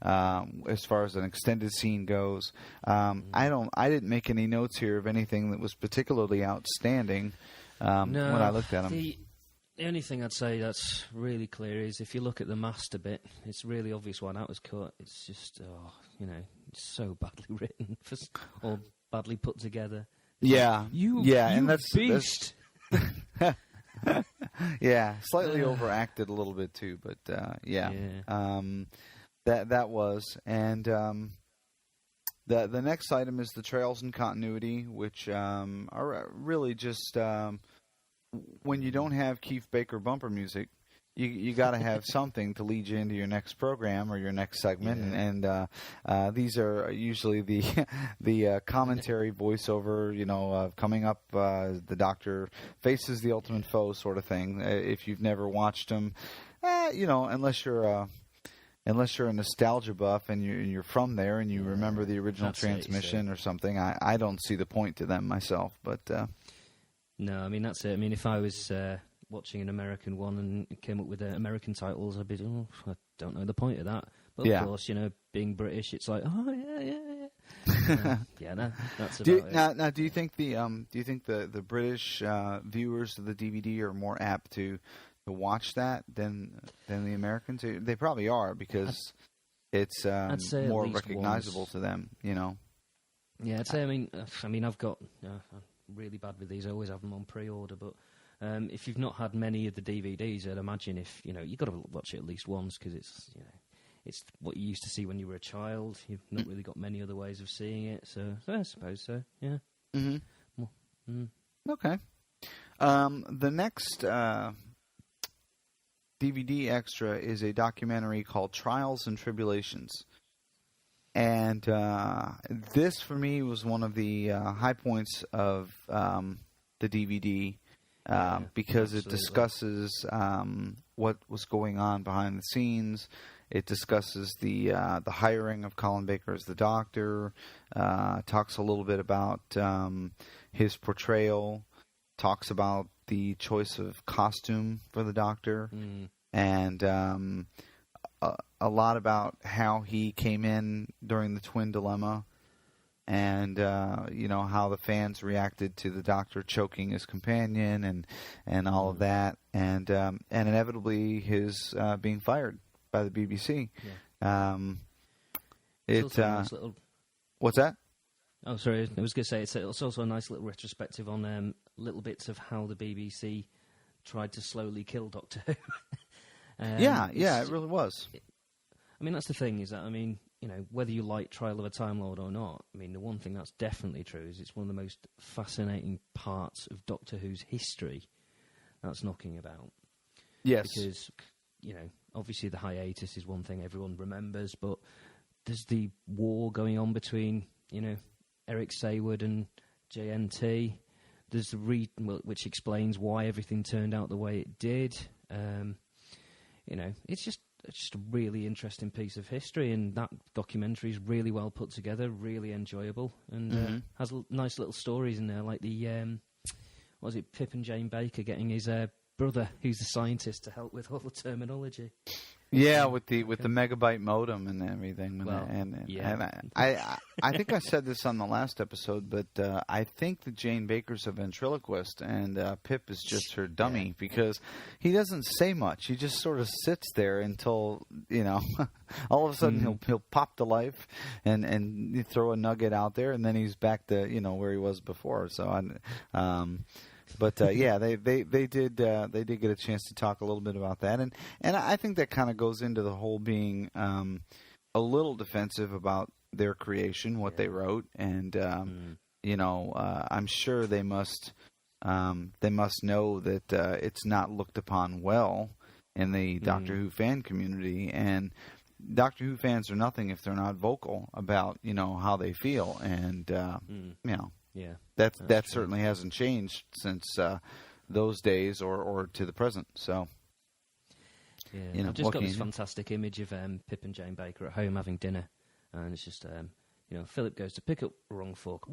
As far as an extended scene goes, I didn't make any notes here of anything that was particularly outstanding. When I looked at them, the only thing I'd say that's really clear is if you look at the master bit, it's really obvious why that was cut. It's just, it's so badly written or badly put together. And that's beast. Slightly overacted a little bit too, but that was, and the next item is the trails and continuity, which are really just when you don't have Keef Baker bumper music, you got to have something to lead you into your next program or your next segment, and these are usually the commentary voiceover, coming up, the Doctor faces the ultimate foe sort of thing. If you've never watched them, unless you're a nostalgia buff and you're from there and you remember the original transmission or something, I don't see the point to them myself. But no, I mean that's it. I mean, if I was watching an American one and it came up with American titles, I'd be, I don't know the point of that. But of course, being British, it's like, that's about it. Now, do you think the British viewers of the DVD are more apt to watch that than the Americans? They probably are, because it's more recognizable once to them, Yeah, I'd say. I mean, I've got I'm really bad with these. I always have them on pre-order, but if you've not had many of the DVDs, I'd imagine you've got to watch it at least once, because it's what you used to see when you were a child. You've not really got many other ways of seeing it, so I suppose so. Yeah. Mm-hmm. Okay. The next DVD extra is a documentary called Trials and Tribulations. And this, for me, was one of the high points of the DVD because it discusses what was going on behind the scenes. It discusses the hiring of Colin Baker as the Doctor, talks a little bit about his portrayal, talks about the choice of costume for the Doctor, and a lot about how he came in during the Twin Dilemma, and how the fans reacted to the Doctor choking his companion, and all of that, and inevitably his being fired by the BBC. What's that? Oh, sorry. I was going to say it's also a nice little retrospective on little bits of how the BBC tried to slowly kill Doctor Who. It really was. I mean, that's the thing, is that, whether you like Trial of a Time Lord or not, I mean, the one thing that's definitely true is it's one of the most fascinating parts of Doctor Who's history that's knocking about. Yes. Because, obviously the hiatus is one thing everyone remembers, but there's the war going on between, Eric Sayward and JNT. There's the which explains why everything turned out the way it did. It's just a really interesting piece of history, and that documentary is really well put together, really enjoyable, and has nice little stories in there, like the Pip and Jane Baker getting his brother, who's a scientist, to help with all the terminology. Yeah, with the megabyte modem and everything. I think I said this on the last episode, but I think that Jane Baker's a ventriloquist and Pip is just her dummy because he doesn't say much. He just sort of sits there until all of a sudden he'll pop to life and you throw a nugget out there, and then he's back to where he was before. So But they did get a chance to talk a little bit about that, and I think that kind of goes into the whole being a little defensive about their creation, what they wrote, and I'm sure they must know that it's not looked upon well in the Doctor Who fan community, and Doctor Who fans are nothing if they're not vocal about how they feel, and Yeah, that certainly hasn't changed since those days or to the present. So, I've just got this fantastic image of Pip and Jane Baker at home having dinner, and it's just Philip goes to pick up the wrong fork.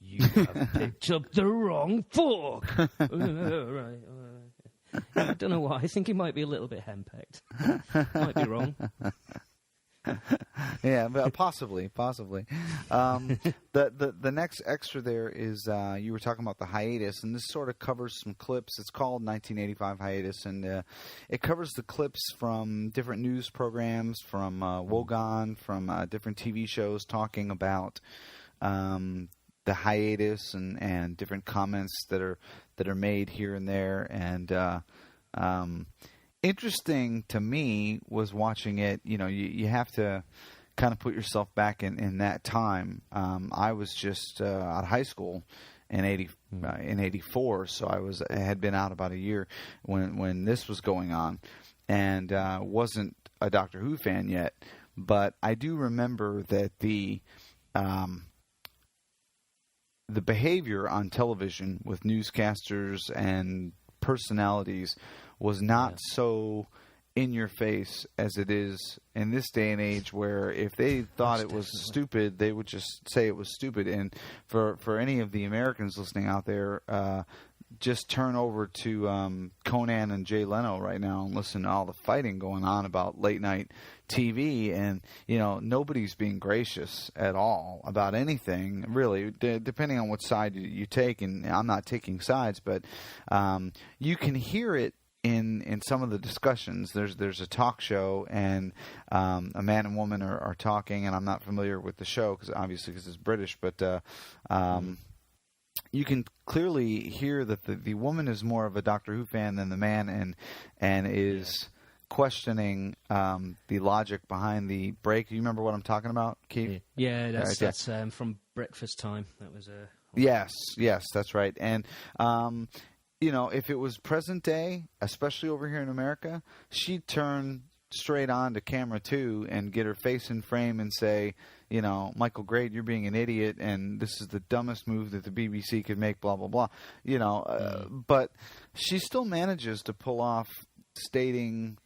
You have picked up the wrong fork. Right. I don't know why. I think he might be a little bit henpecked. Might be wrong. Yeah, but possibly. The next extra there is you were talking about the hiatus, and this sort of covers some clips. It's called 1985 Hiatus, and it covers the clips from different news programs, from Wogan, from different TV shows talking about the hiatus and different comments that are made here and there, and interesting to me was watching it. You have to kind of put yourself back in that time. I was just out of high school in '84, so I had been out about a year when this was going on, and wasn't a Doctor Who fan yet. But I do remember that the behavior on television with newscasters and personalities was not so in your face as it is in this day and age, where if they thought it was stupid, they would just say it was stupid. And for any of the Americans listening out there, just turn over to Conan and Jay Leno right now and listen to all the fighting going on about late night TV, and nobody's being gracious at all about anything, really, depending on what side you take. And I'm not taking sides, but you can hear it in some of the discussions. There's a talk show, and a man and woman are talking, and I'm not familiar with the show because it's British, but you can clearly hear that the woman is more of a Doctor Who fan than the man, and is questioning the logic behind the break. You remember what I'm talking about, Keith? Yeah, that's from Breakfast Time. That was Yes, that's right. And if it was present day, especially over here in America, she'd turn straight on to camera 2 and get her face in frame and say, Michael Grade, you're being an idiot, and this is the dumbest move that the BBC could make, blah, blah, blah. But she still manages to pull off stating,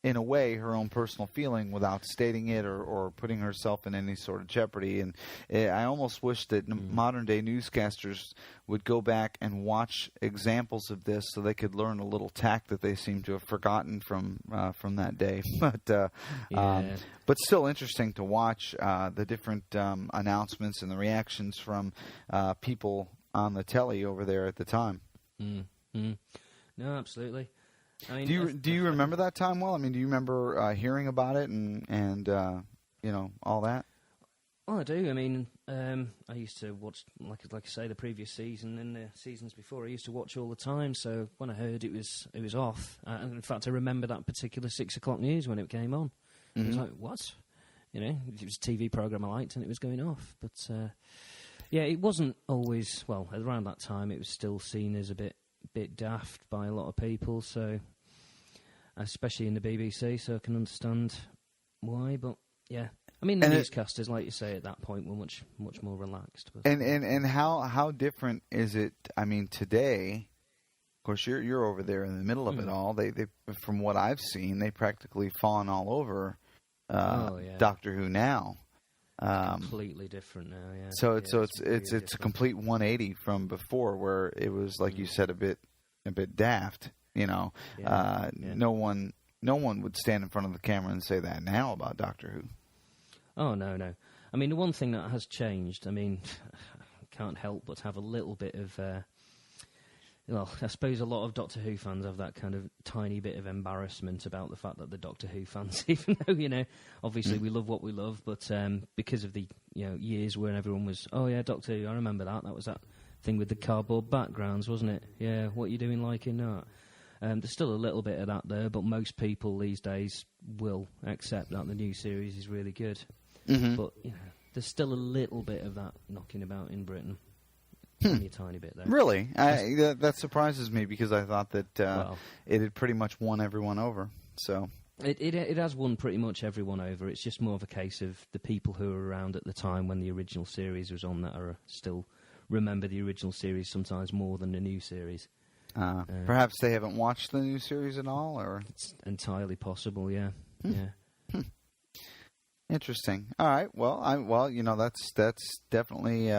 in a way, her own personal feeling without stating it or putting herself in any sort of jeopardy. And I almost wish that modern-day newscasters would go back and watch examples of this so they could learn a little tact that they seem to have forgotten from that day. But still interesting to watch the different announcements and the reactions from people on the telly over there at the time. No, absolutely. I mean, do you remember that time well? I mean, do you remember hearing about it and all that? Well, I do. I mean, I used to watch, like I say, the previous season and the seasons before. I used to watch all the time. So when I heard it was off, and in fact, I remember that particular 6 o'clock news when it came on. I was like, what? You know, it was a TV program I liked, and it was going off. But yeah, it wasn't always. Well, around that time, it was still seen as a bit daft by a lot of people. So, especially in the BBC, so I can understand why. But yeah, I mean, the newscasters, like you say, at that point were much more relaxed. But, and how different is it? I mean, today. Of course, you're over there in the middle of it all. They from what I've seen, they practically fawn all over Doctor Who now. Completely different now. Yeah. So it's a complete 180 from before, where it was like you said, a bit daft. You know, no one would stand in front of the camera and say that now about Doctor Who. Oh no. I mean, the one thing that has changed. I mean, I can't help but have a little bit of. Well, I suppose a lot of Doctor Who fans have that kind of tiny bit of embarrassment about the fact that they're Doctor Who fans, even though, you know, obviously we love what we love, but because of the, you know, years when everyone was, oh yeah, Doctor Who, I remember that. That was that thing with the cardboard backgrounds, wasn't it? Yeah, what are you doing liking that? There's still a little bit of that there, but most people these days will accept that the new series is really good. Mm-hmm. But, you know, there's still a little bit of that knocking about in Britain. Only a tiny bit there. Really? That surprises me, because I thought that it had pretty much won everyone over. So it has won pretty much everyone over. It's just more of a case of the people who were around at the time when the original series was on that are still remember the original series sometimes more than the new series. Perhaps they haven't watched the new series at all, or it's entirely possible. Yeah, yeah. Interesting. All right. Well, you know, that's definitely.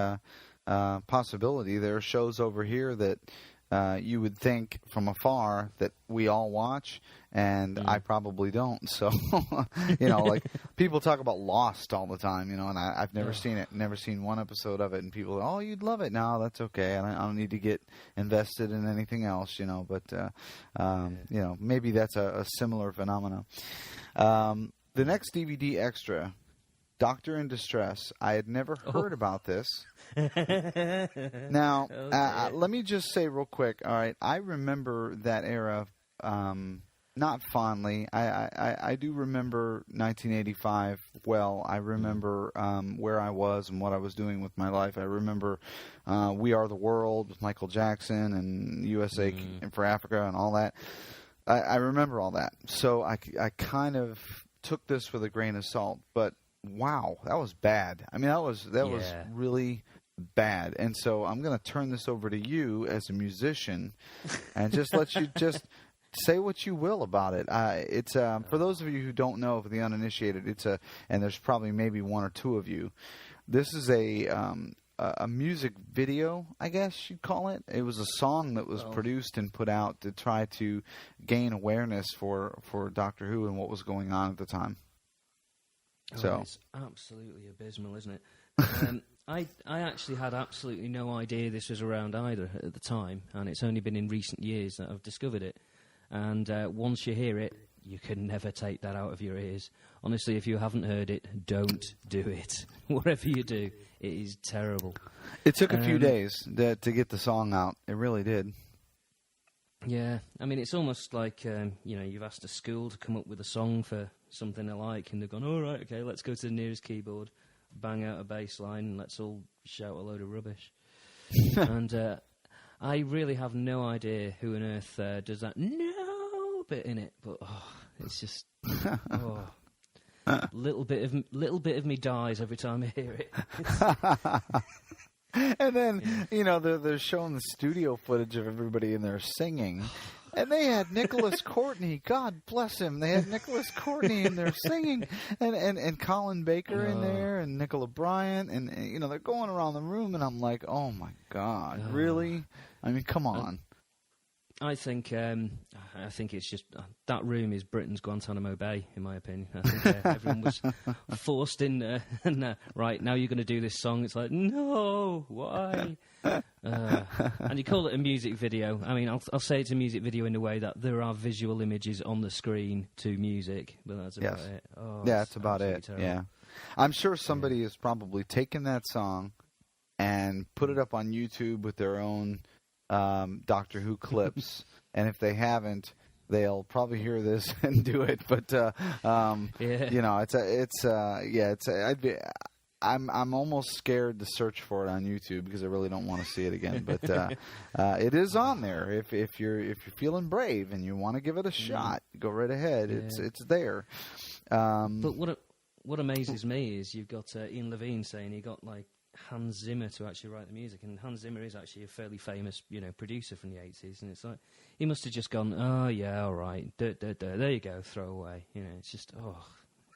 Possibility. There are shows over here that you would think from afar that we all watch, and I probably don't. So, you know, like people talk about Lost all the time, you know, and I've never seen it, never seen one episode of it, and people, oh, you'd love it. No, that's okay. I don't need to get invested in anything else, you know, but, you know, maybe that's a similar phenomenon. The next DVD extra, Doctor in Distress. I had never heard about this. Now, let me just say real quick. All right, I remember that era not fondly. I do remember 1985 well. I remember where I was and what I was doing with my life. I remember We Are the World with Michael Jackson and USA for Africa and all that. I remember all that. So I kind of took this with a grain of salt, but wow, that was bad. I mean, that was really bad. And so I'm going to turn this over to you as a musician and just let you just say what you will about it. It's for those of you who don't know, for the uninitiated, and there's probably maybe one or two of you. This is a music video, I guess you'd call it. It was a song that was produced and put out to try to gain awareness for Doctor Who and what was going on at the time. So it's absolutely abysmal, isn't it? I actually had absolutely no idea this was around either at the time, and it's only been in recent years that I've discovered it. And once you hear it, you can never take that out of your ears. Honestly, if you haven't heard it, don't do it. Whatever you do, it is terrible. It took a few days to get the song out. It really did. Yeah, I mean, it's almost like, you've asked a school to come up with a song for something they like, and they've gone, all right, okay, let's go to the nearest keyboard, bang out a bass line, and let's all shout a load of rubbish. And I really have no idea who on earth does that no bit in it, but it's just little bit of me dies every time I hear it. And then, they're showing the studio footage of everybody in there singing. And they had Nicholas Courtney. God bless him. They had Nicholas Courtney in there singing. And Colin Baker in there and Nicola Bryant. And, they're going around the room. And I'm like, oh, my God. Really? I mean, come on. I think it's just that room is Britain's Guantanamo Bay, in my opinion. I think everyone was forced in there. And right, now you're going to do this song. It's like, no, why? And you call it a music video. I mean, I'll say it's a music video in a way that there are visual images on the screen to music, but that's about it. Oh, yeah, that's about it. Terrible. Yeah, I'm sure somebody has probably taken that song and put it up on YouTube with their own Doctor Who clips, and if they haven't, they'll probably hear this and do it. But you know, I'm almost scared to search for it on YouTube because I really don't want to see it again. But it is on there. If you're feeling brave and you want to give it a shot, go right ahead. Yeah. It's there. But what amazes me is you've got Ian Levine saying he got like Hans Zimmer to actually write the music, and Hans Zimmer is actually a fairly famous, producer from the 80s, and it's like he must have just gone, oh yeah, all right, there you go, throw away. It's just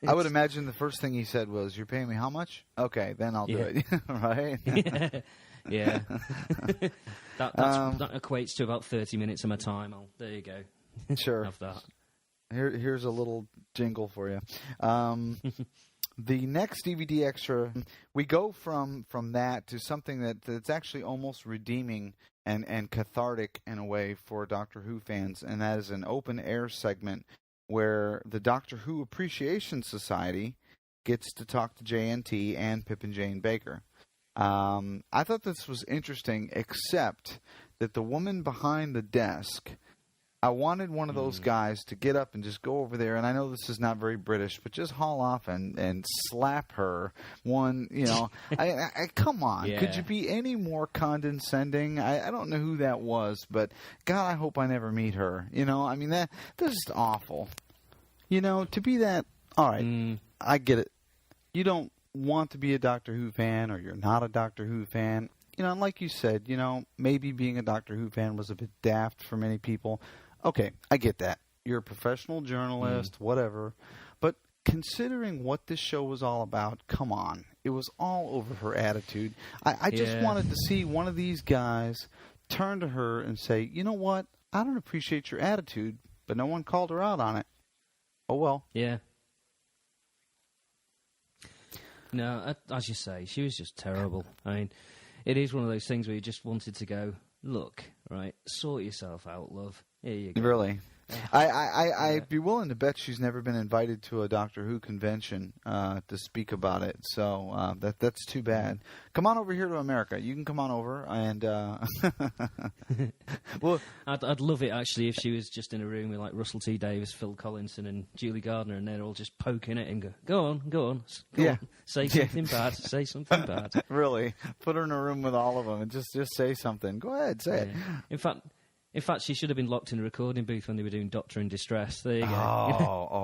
I would imagine the first thing he said was, "You're paying me how much? Okay, then I'll do it." Right? Yeah. That equates to about 30 minutes of my time. There you go. Sure. Have that. Here's a little jingle for you. The next DVD extra, we go from that to something that's actually almost redeeming and cathartic in a way for Doctor Who fans, and that is an open air segment where the Doctor Who Appreciation Society gets to talk to JNT and Pip and Jane Baker. I thought this was interesting, except that the woman behind the desk, I wanted one of those guys to get up and just go over there, and I know this is not very British, but just haul off and slap her one, I come on. Yeah. Could you be any more condescending? I don't know who that was, but God, I hope I never meet her. That's just awful. To be that, all right, I get it. You don't want to be a Doctor Who fan, or you're not a Doctor Who fan. And like you said, maybe being a Doctor Who fan was a bit daft for many people. Okay, I get that. You're a professional journalist, whatever. But considering what this show was all about, come on. It was all over her attitude. I just wanted to see one of these guys turn to her and say, you know what? I don't appreciate your attitude, but no one called her out on it. Oh, well. Yeah. No, as you say, she was just terrible. I mean, it is one of those things where you just wanted to go, look, right, sort yourself out, love. Here you go. Really? I'd be willing to bet she's never been invited to a Doctor Who convention to speak about it. So that's too bad. Come on over here to America. You can come on over and. Well, I'd love it actually if she was just in a room with like Russell T Davies, Phil Collinson, and Julie Gardner, and they're all just poking at him. Go on, on, say something bad, say something bad. Really, put her in a room with all of them and just say something. Go ahead, say it. In fact, she should have been locked in a recording booth when they were doing Doctor in Distress. There you go.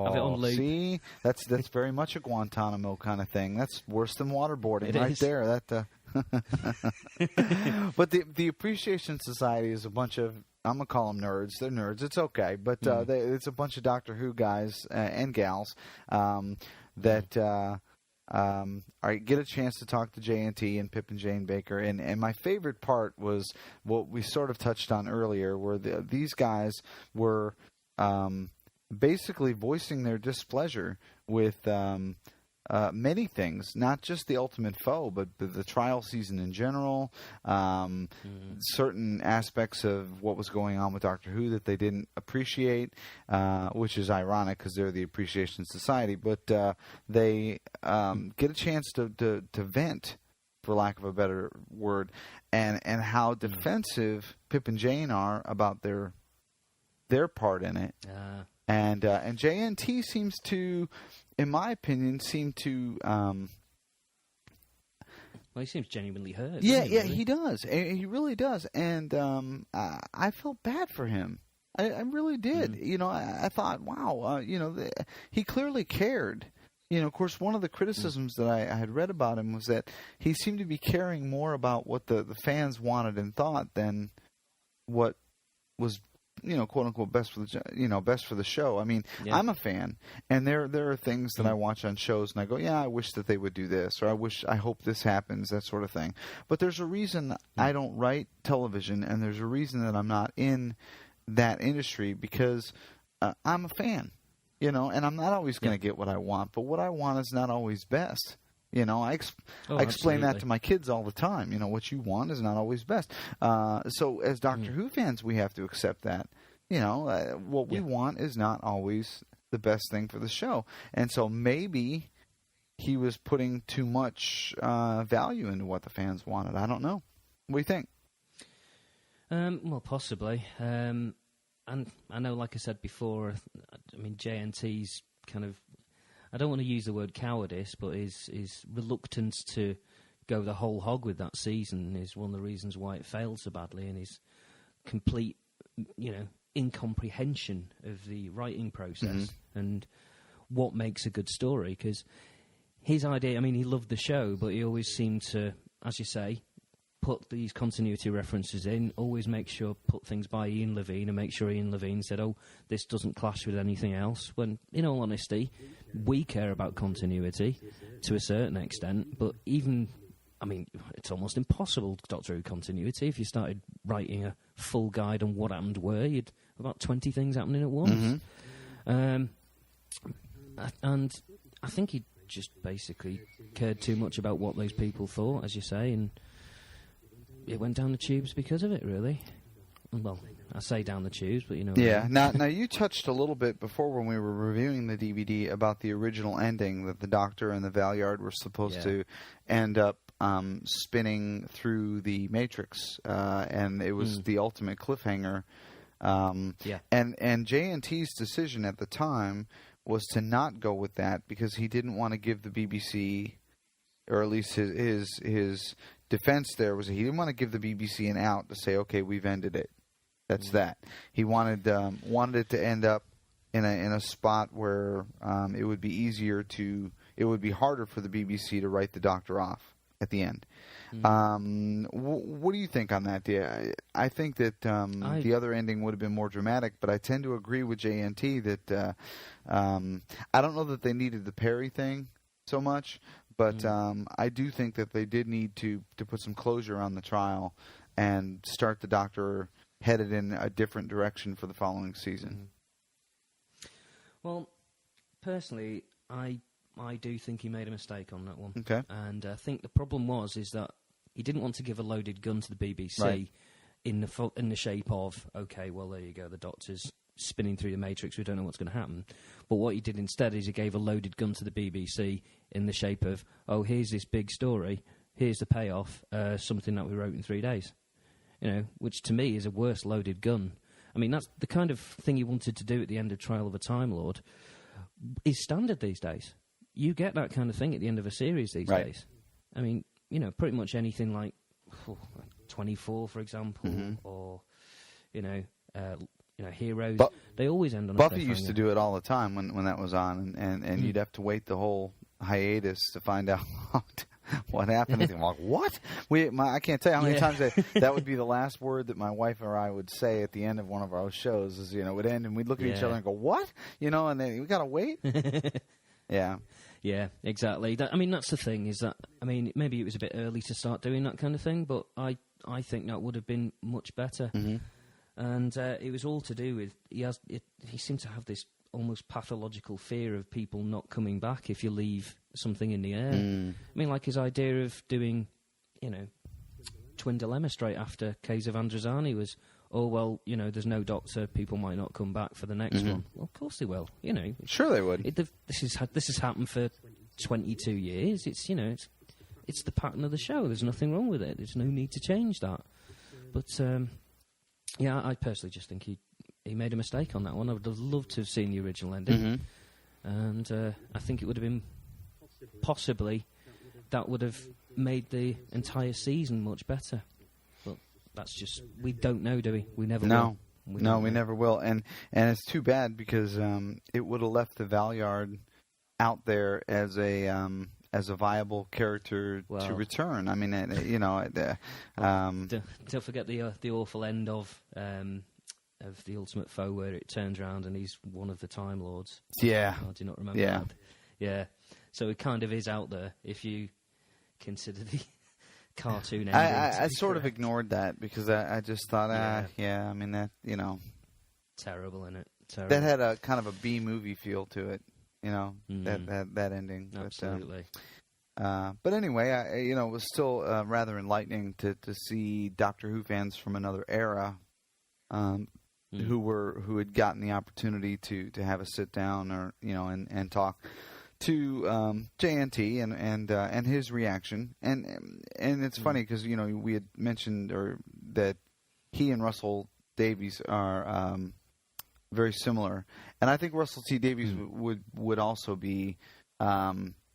Have it on loop. See, that's very much a Guantanamo kind of thing. That's worse than waterboarding there. That. But the Appreciation Society is a bunch of, I'm gonna call them nerds. They're nerds. It's okay, but it's a bunch of Doctor Who guys and gals that. Get a chance to talk to JNT and Pip and Jane Baker, and my favorite part was what we sort of touched on earlier, where these guys were basically voicing their displeasure with many things, not just the Ultimate Foe, but the trial season in general, certain aspects of what was going on with Doctor Who that they didn't appreciate, which is ironic because they're the Appreciation Society, but they get a chance to vent, for lack of a better word, and how defensive Pip and Jane are about their part in it. And JNT seems to, in my opinion, well, he seems genuinely hurt. Yeah, really? he does. He really does. And I felt bad for him. I really did. I thought, wow, he clearly cared. Of course, one of the criticisms that I had read about him was that he seemed to be caring more about what the fans wanted and thought than what was, quote unquote, best for the show. I mean, I'm a fan, and there are things that I watch on shows, and I go, yeah, I wish that they would do this, or I hope this happens, that sort of thing. But there's a reason I don't write television, and there's a reason that I'm not in that industry, because I'm a fan, and I'm not always going to get what I want, but what I want is not always best. I explain that to my kids all the time. What you want is not always best. So as Doctor Who fans, we have to accept that. What we want is not always the best thing for the show. And so maybe he was putting too much value into what the fans wanted. I don't know. What do you think? Well, possibly. and I know, like I said before, I mean, JNT's kind of, I don't want to use the word cowardice, but his reluctance to go the whole hog with that season is one of the reasons why it failed so badly, and his complete, incomprehension of the writing process and what makes a good story. Because his idea, I mean, he loved the show, but he always seemed to, as you say, put these continuity references in, always put things by Ian Levine and make sure Ian Levine said, oh, this doesn't clash with anything else, when, in all honesty, we care about continuity to a certain extent, but even, I mean, it's almost impossible to Doctor Who continuity. If you started writing a full guide on what happened where, you'd have about 20 things happening at once. And I think he just basically cared too much about what those people thought, as you say, and it went down the tubes because of it, really. Well, I say down the tubes, but you know. Yeah. Now you touched a little bit before when we were reviewing the DVD about the original ending, that the Doctor and the Valeyard were supposed to end up spinning through the Matrix, and it was the ultimate cliffhanger. And JNT's decision at the time was to not go with that because he didn't want to give the BBC, or at least his defense there was he didn't want to give the BBC an out to say, okay, we've ended it. That's that. He wanted it to end up in a spot where it would be harder for the BBC to write the Doctor off at the end. What do you think on that? I think that the other ending would have been more dramatic, but I tend to agree with JNT that I don't know that they needed the Perry thing so much, but I do think that they did need to put some closure on the trial and start the Doctor headed in a different direction for the following season. Well, personally, I do think he made a mistake on that one. Okay. And I think the problem is that he didn't want to give a loaded gun to the BBC in the shape of, okay, well, there you go, the Doctor's spinning through the Matrix, we don't know what's going to happen. But what he did instead is he gave a loaded gun to the BBC in the shape of, oh, here's this big story, here's the payoff, something that we wrote in 3 days. You know, which to me is a worse loaded gun. I mean, that's the kind of thing he wanted to do at the end of Trial of a Time Lord is standard these days. You get that kind of thing at the end of a series these days. I mean, you know, pretty much anything like 24, for example, or, Heroes, they always end on a Buffy cliffhanger. used to do it all the time when that was on, and you'd have to wait the whole hiatus to find out what happened. And like, what? I can't tell you how many times that would be the last word that my wife or I would say at the end of one of our shows. Is would end, and we'd look at each other and go, "What?" And then we gotta wait. Yeah, exactly. That's the thing. Is that maybe it was a bit early to start doing that kind of thing, but I think that would have been much better. And it was all to do with he seemed to have this almost pathological fear of people not coming back if you leave something in the air. Like his idea of doing, Twin Dilemma straight after Case of Androzani was, oh, well, there's no Doctor, people might not come back for the next one. Well, of course they will, Sure they would. This has happened for 22 years. It's, it's the pattern of the show. There's nothing wrong with it. There's no need to change that. But, I personally just think he made a mistake on that one. I would have loved to have seen the original ending. And I think it would have been possibly that would have made the entire season much better. But that's just, we don't know, do we? We never will. We never will. And it's too bad because it would have left the Valeyard out there as a viable character to return. Don't forget the awful end of the Ultimate Foe, where it turns around and he's one of the Time Lords. Yeah. I do not remember that. Yeah. So it kind of is out there if you consider the cartoon ending. I sort of ignored that because I just thought, Terrible, isn't it? Terrible. That had a kind of a B movie feel to it, that ending. Absolutely. But anyway, it was still rather enlightening to see Doctor Who fans from another era who had gotten the opportunity to have a sit down or and talk to JNT and his reaction, and it's funny because we had mentioned that he and Russell Davies are very similar. And I think Russell T Davies would also be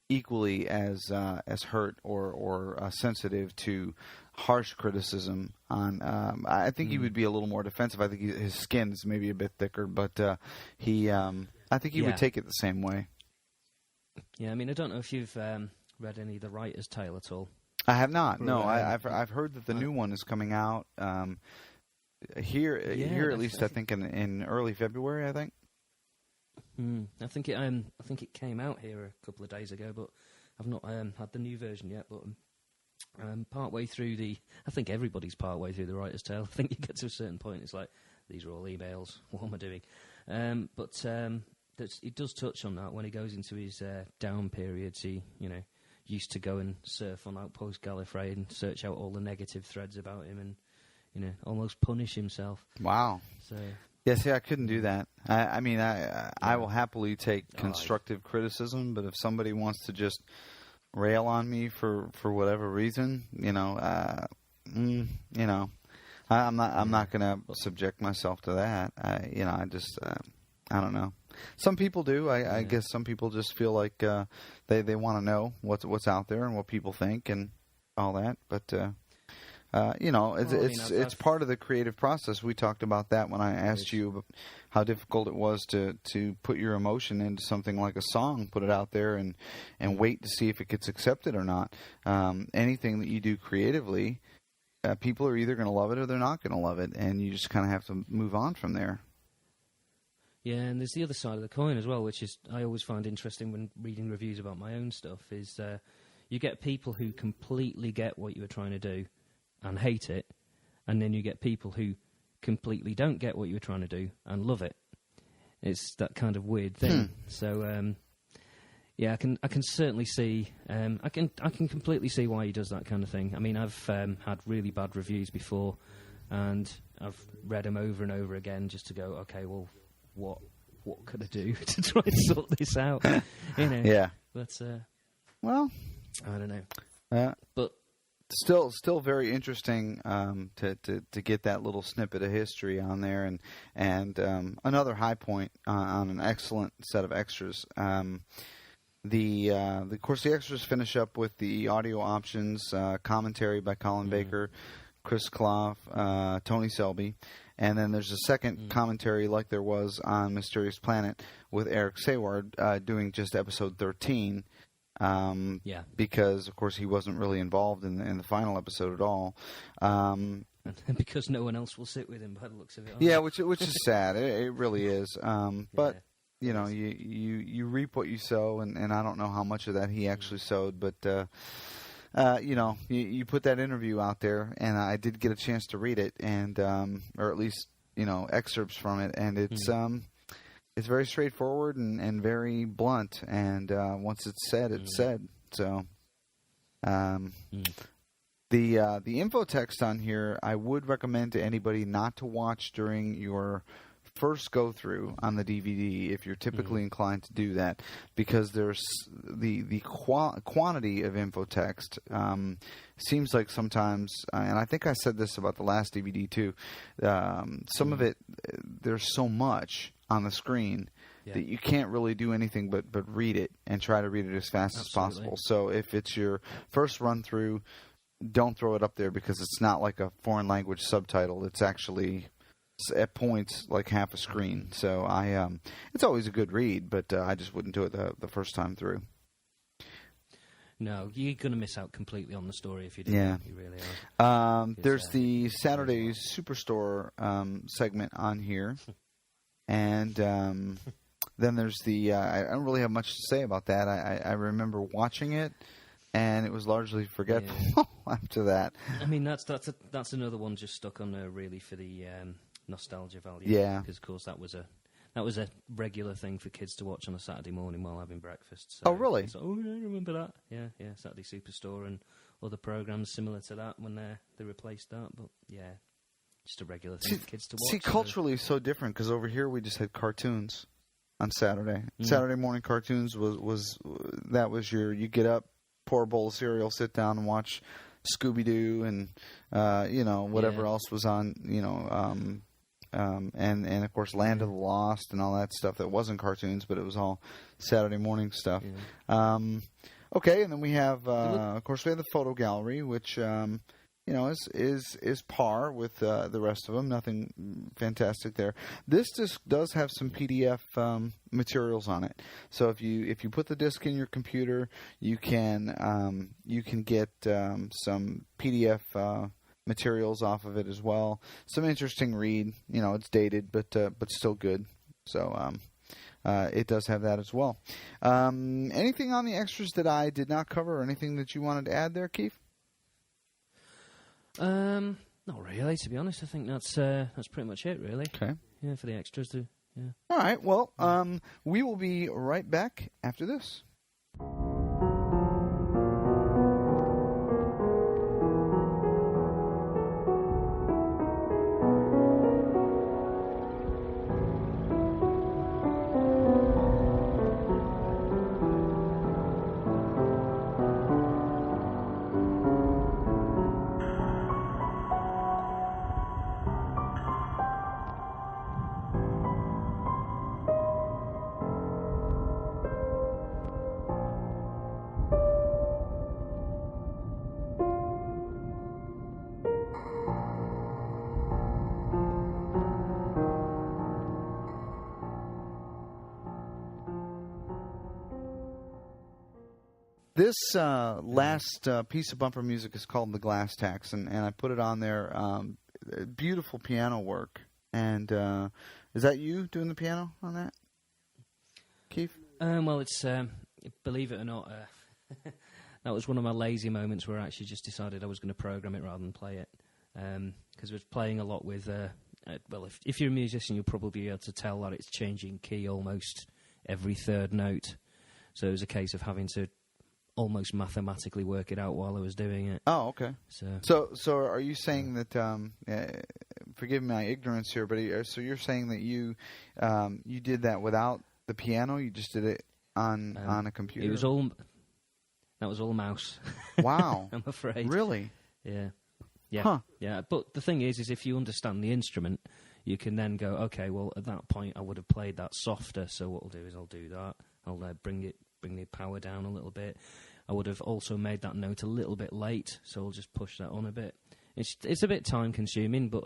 equally as hurt or sensitive to harsh criticism on. I think he would be a little more defensive. I think his skin's maybe a bit thicker, but I think he would take it the same way. Yeah, I mean, I don't know if you've read any of the Writer's Tale at all. I have not. No, I've heard that the new one is coming out here at least. I think in early February. I think. I think it came out here a couple of days ago, but I've not had the new version yet. But partway through I think everybody's partway through the Writer's Tale. I think you get to a certain point, it's like, these are all emails. What am I doing? But it does touch on that when he goes into his down periods. He, used to go and surf on Outpost Gallifrey and search out all the negative threads about him and, almost punish himself. Wow. So. Yeah, see, I couldn't do that. I mean, I will happily take constructive criticism, but if somebody wants to just rail on me for whatever reason, I'm not going to subject myself to that. I don't know. Some people do. I guess some people just feel like they want to know what's out there and what people think and all that. But it's part of the creative process. We talked about that when I asked you about how difficult it was to put your emotion into something like a song, put it out there, and wait to see if it gets accepted or not. Anything that you do creatively, people are either going to love it or they're not going to love it, and you just kind of have to move on from there. Yeah, and there's the other side of the coin as well, which is I always find interesting when reading reviews about my own stuff, is you get people who completely get what you were trying to do and hate it, and then you get people who completely don't get what you were trying to do and love it. It's that kind of weird thing. So, I can certainly see, I can completely see why he does that kind of thing. I mean, I've had really bad reviews before, and I've read them over and over again just to go, okay, well, what could I do to try and sort this out? Yeah. But well, I don't know. But still very interesting to get that little snippet of history on there, and another high point on an excellent set of extras. Of course, the extras finish up with the audio options, commentary by Colin Baker, Chris Clough, Tony Selby. And then there's a second commentary like there was on Mysterious Planet with Eric Sayward doing just episode 13. Because, of course, he wasn't really involved in the final episode at all. Because no one else will sit with him by the looks of it. Yeah, which is sad. It really is. But, you reap what you sow, and I don't know how much of that he actually sowed, but... you put that interview out there, and I did get a chance to read it, and or at least excerpts from it, and it's very straightforward and very blunt, and once it's said, it's said. So the info text on here, I would recommend to anybody not to watch during your first go through on the DVD if you're typically inclined to do that, because there's the quantity of info text seems like sometimes, and I think I said this about the last DVD too, some of it, there's so much on the screen that you can't really do anything but read it and try to read it as fast as possible. So if it's your first run through, don't throw it up there, because it's not like a foreign language subtitle. It's actually at points like half a screen. So it's always a good read, but I just wouldn't do it the first time through. No, you're going to miss out completely on the story if you do. Yeah. You really are. There's the Saturday Superstore segment on here. And then there's the I don't really have much to say about that. I remember watching it, and it was largely forgetful after that. I mean, that's another one just stuck on there really for the nostalgia value. Yeah. Because, of course, that was a regular thing for kids to watch on a Saturday morning while having breakfast. So oh, really? I remember that. Yeah, Saturday Superstore and other programs similar to that when they replaced that. But, yeah, just a regular thing for kids to watch. See, culturally, it's so different, because over here we just had cartoons on Saturday. Saturday morning cartoons was you get up, pour a bowl of cereal, sit down and watch Scooby-Doo and, whatever else was on, and of course Land of the Lost and all that stuff that wasn't cartoons, but it was all Saturday morning stuff. Yeah. Okay, and then we have, of course, we have the photo gallery, which is par with the rest of them. Nothing fantastic there. This disc does have some PDF materials on it. So if you put the disc in your computer, you can get some PDF materials off of it as well. Some interesting read. It's dated, but still good. So it does have that as well. Anything on the extras that I did not cover, or anything that you wanted to add there, Keef? Not really, to be honest. I think that's pretty much it, really. Okay. Yeah, for the extras, too. Yeah. All right. Well, we will be right back after this. This last piece of bumper music is called The Glass Tax, and I put it on there. Beautiful piano work. And is that you doing the piano on that, Keef? Well, it's, believe it or not, that was one of my lazy moments where I actually just decided I was going to program it rather than play it. Because I was playing a lot with, well, if you're a musician, you'll probably be able to tell that it's changing key almost every third note. So it was a case of having to almost mathematically work it out while I was doing it. Oh, okay. So are you saying that? Forgive my ignorance here, but so you're saying that you did that without the piano? You just did it on a computer? That was all mouse. Wow. I'm afraid. Really? Yeah. Yeah. Huh. Yeah. But the thing is if you understand the instrument, you can then go, okay, well, at that point I would have played that softer. So what I'll do is I'll do that. I'll bring the power down a little bit. I would have also made that note a little bit late, so I'll just push that on a bit. It's a bit time consuming, but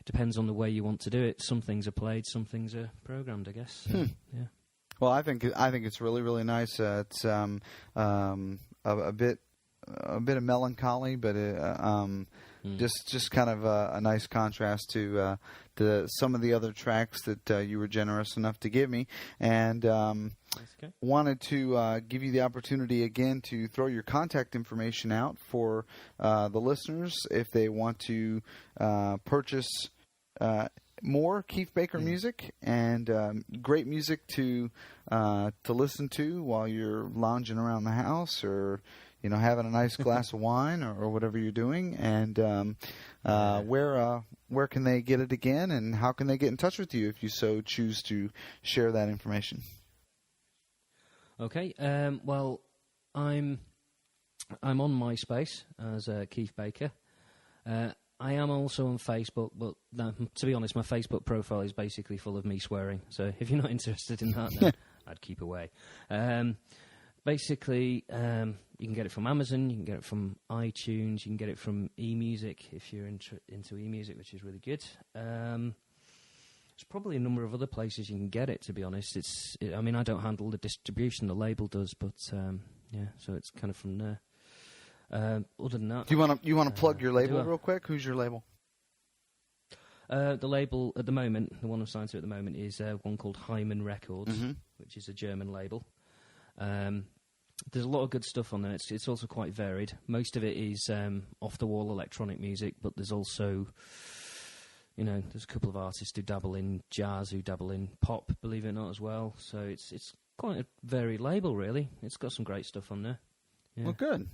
depends on the way you want to do it. Some things are played, some things are programmed, I guess. So, yeah. Well, I think it's really, really nice. It's a bit of melancholy, but just kind of a nice contrast to some of the other tracks that you were generous enough to give me, and okay. Wanted to give you the opportunity again to throw your contact information out for the listeners if they want to purchase more Keef Baker music and great music to listen to while you're lounging around the house or having a nice glass of wine or whatever you're doing. And where can they get it again, and how can they get in touch with you if you so choose to share that information? Okay. Well, I'm on MySpace as Keef Baker. I am also on Facebook, but to be honest, my Facebook profile is basically full of me swearing. So if you're not interested in that, then I'd keep away. Basically, you can get it from Amazon, you can get it from iTunes, you can get it from eMusic if you're into eMusic, which is really good. There's probably a number of other places you can get it, to be honest. I don't handle the distribution, the label does, but yeah, so it's kind of from there. Other than that, you want to plug your label real quick? Who's your label? The label at the moment, the one I'm signed to at the moment, is one called Hyman Records, which is a German label. There's a lot of good stuff on there. It's also quite varied. Most of it is off-the-wall electronic music, but there's also, there's a couple of artists who dabble in jazz, who dabble in pop, believe it or not, as well. So it's quite a varied label, really. It's got some great stuff on there. Yeah. Well, good.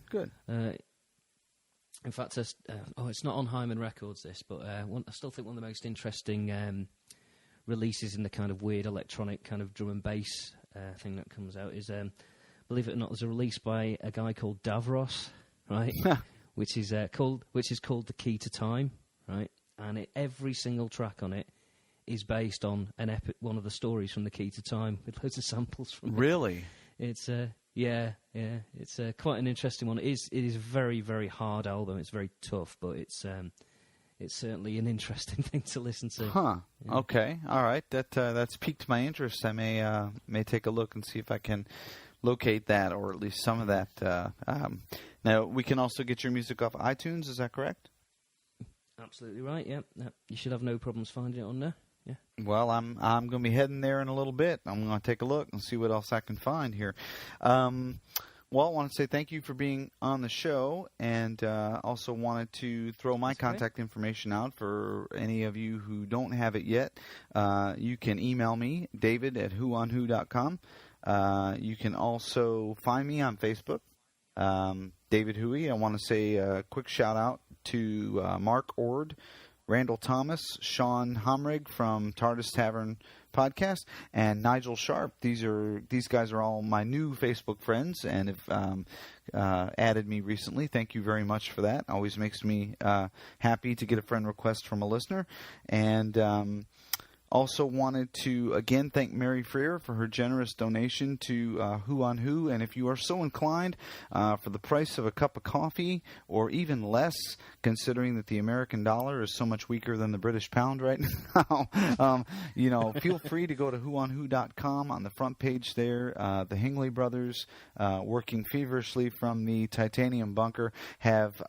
In fact, it's not on Hyman Records, this, but I still think one of the most interesting releases in the kind of weird electronic kind of drum and bass thing that comes out is, believe it or not, there's a release by a guy called Davros, right? which is called The Key to Time, right? and every single track on it is based on one of the stories from the Key to Time, with loads of samples from it. Really? It's it's quite an interesting one. It is a very, very hard album. It's very tough, but it's certainly an interesting thing to listen to. Huh. Yeah. Okay. All right. That's piqued my interest. I may take a look and see if I can locate that, or at least some of that. Now, we can also get your music off iTunes. Is that correct? Absolutely right. Yeah. You should have no problems finding it on there. Yeah. Well, I'm going to be heading there in a little bit. I'm going to take a look and see what else I can find here. Well, I want to say thank you for being on the show, and also wanted to throw my contact information out for any of you who don't have it yet. You can email me, david@whoonwho.com. You can also find me on Facebook, David Huey. I want to say a quick shout-out to Mark Ord, Randall Thomas, Sean Homrig from TARDIS Tavern Podcast, and Nigel Sharp. These guys are all my new Facebook friends and have added me recently. Thank you very much for that. Always makes me happy to get a friend request from a listener. And also wanted to, again, thank Mary Freer for her generous donation to Who on Who. And if you are so inclined, for the price of a cup of coffee, or even less, considering that the American dollar is so much weaker than the British pound right now, feel free to go to whoonwho.com. On the front page there, the Hingley brothers, working feverishly from the titanium bunker, have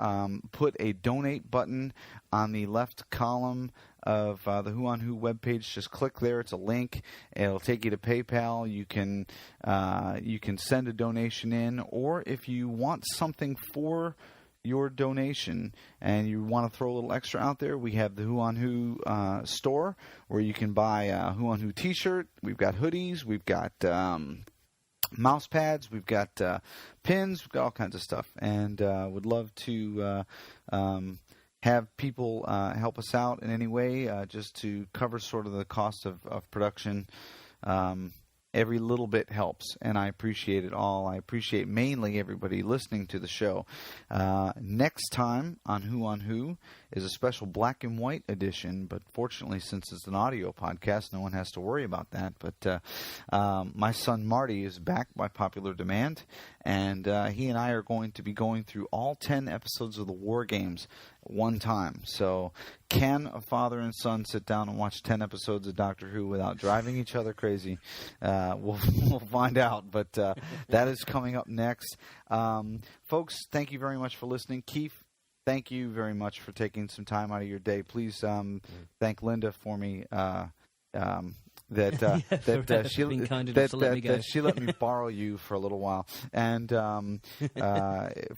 put a donate button on the left column of the Who on Who webpage. Just click there. It's a link. It'll take you to PayPal. You can send a donation in, or if you want something for your donation and you want to throw a little extra out there, we have the Who on Who store, where you can buy a Who on Who t-shirt. We've got hoodies. We've got mouse pads. We've got pins. We've got all kinds of stuff, and would love to have people help us out in any way, just to cover sort of the cost of production. Every little bit helps, and I appreciate it all. I appreciate mainly everybody listening to the show. Next time on Who is a special black and white edition, but fortunately, since it's an audio podcast, no one has to worry about that. But my son Marty is back by popular demand, and he and I are going to be going through all 10 episodes of the War Games one time. So can a father and son sit down and watch 10 episodes of Doctor Who without driving each other crazy? We'll find out, but that is coming up next. Folks, thank you very much for listening. Keef, thank you very much for taking some time out of your day. Please thank Linda for me. She let me borrow you for a little while. And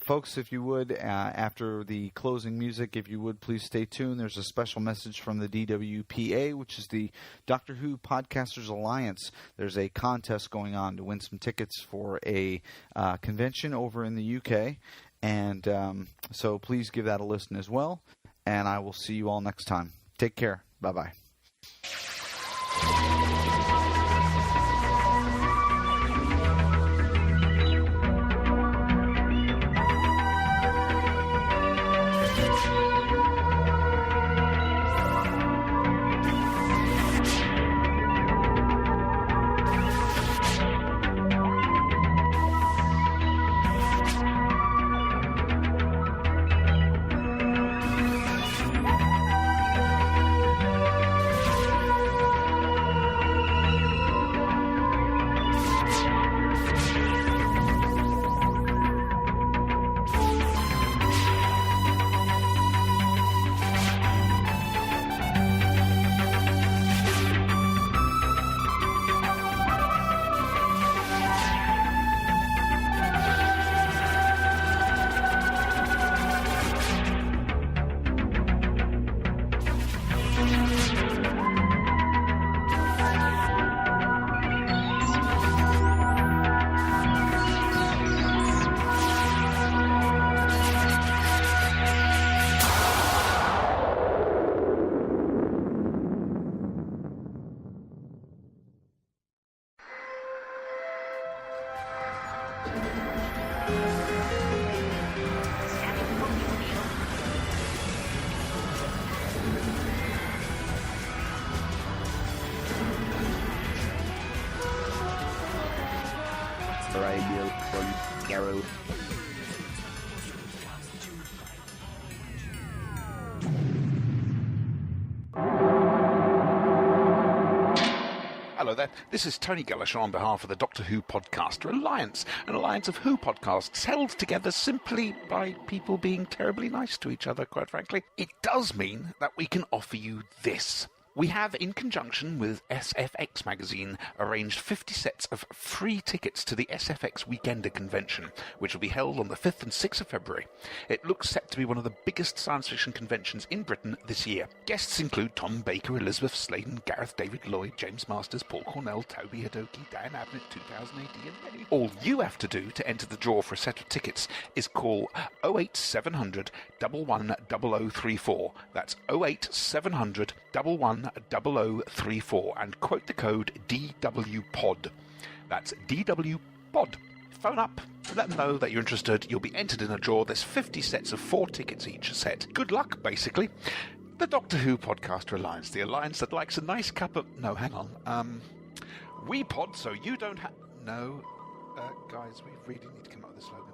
folks, if you would, after the closing music, if you would please stay tuned. There's a special message from the DWPA, which is the Doctor Who Podcasters Alliance. There's a contest going on to win some tickets for a convention over in the UK. And so please give that a listen as well. And I will see you all next time. Take care. Bye-bye. Radio Front Row. Hello there, this is Tony Galashaw on behalf of the Doctor Who Podcaster Alliance, an alliance of Who podcasts held together simply by people being terribly nice to each other, quite frankly. It does mean that we can offer you this. We have, in conjunction with SFX magazine, arranged 50 sets of free tickets to the SFX Weekender convention, which will be held on the 5th and 6th of February. It looks set to be one of the biggest science fiction conventions in Britain this year. Guests include Tom Baker, Elizabeth Sladen, Gareth David Lloyd, James Masters, Paul Cornell, Toby Hadoke, Dan Abnett, 2000 AD, and many. All you have to do to enter the draw for a set of tickets is call 08700 110034. That's 08700 110034 and quote the code DWPOD. That's DWPOD. Phone up, let them know that you're interested. You'll be entered in a draw. There's 50 sets of 4 tickets each set. Good luck, basically. The Doctor Who Podcaster Alliance, the alliance that likes a nice cup of... No, hang on. We pod so you don't have... No. Guys, we really need to come up with a slogan.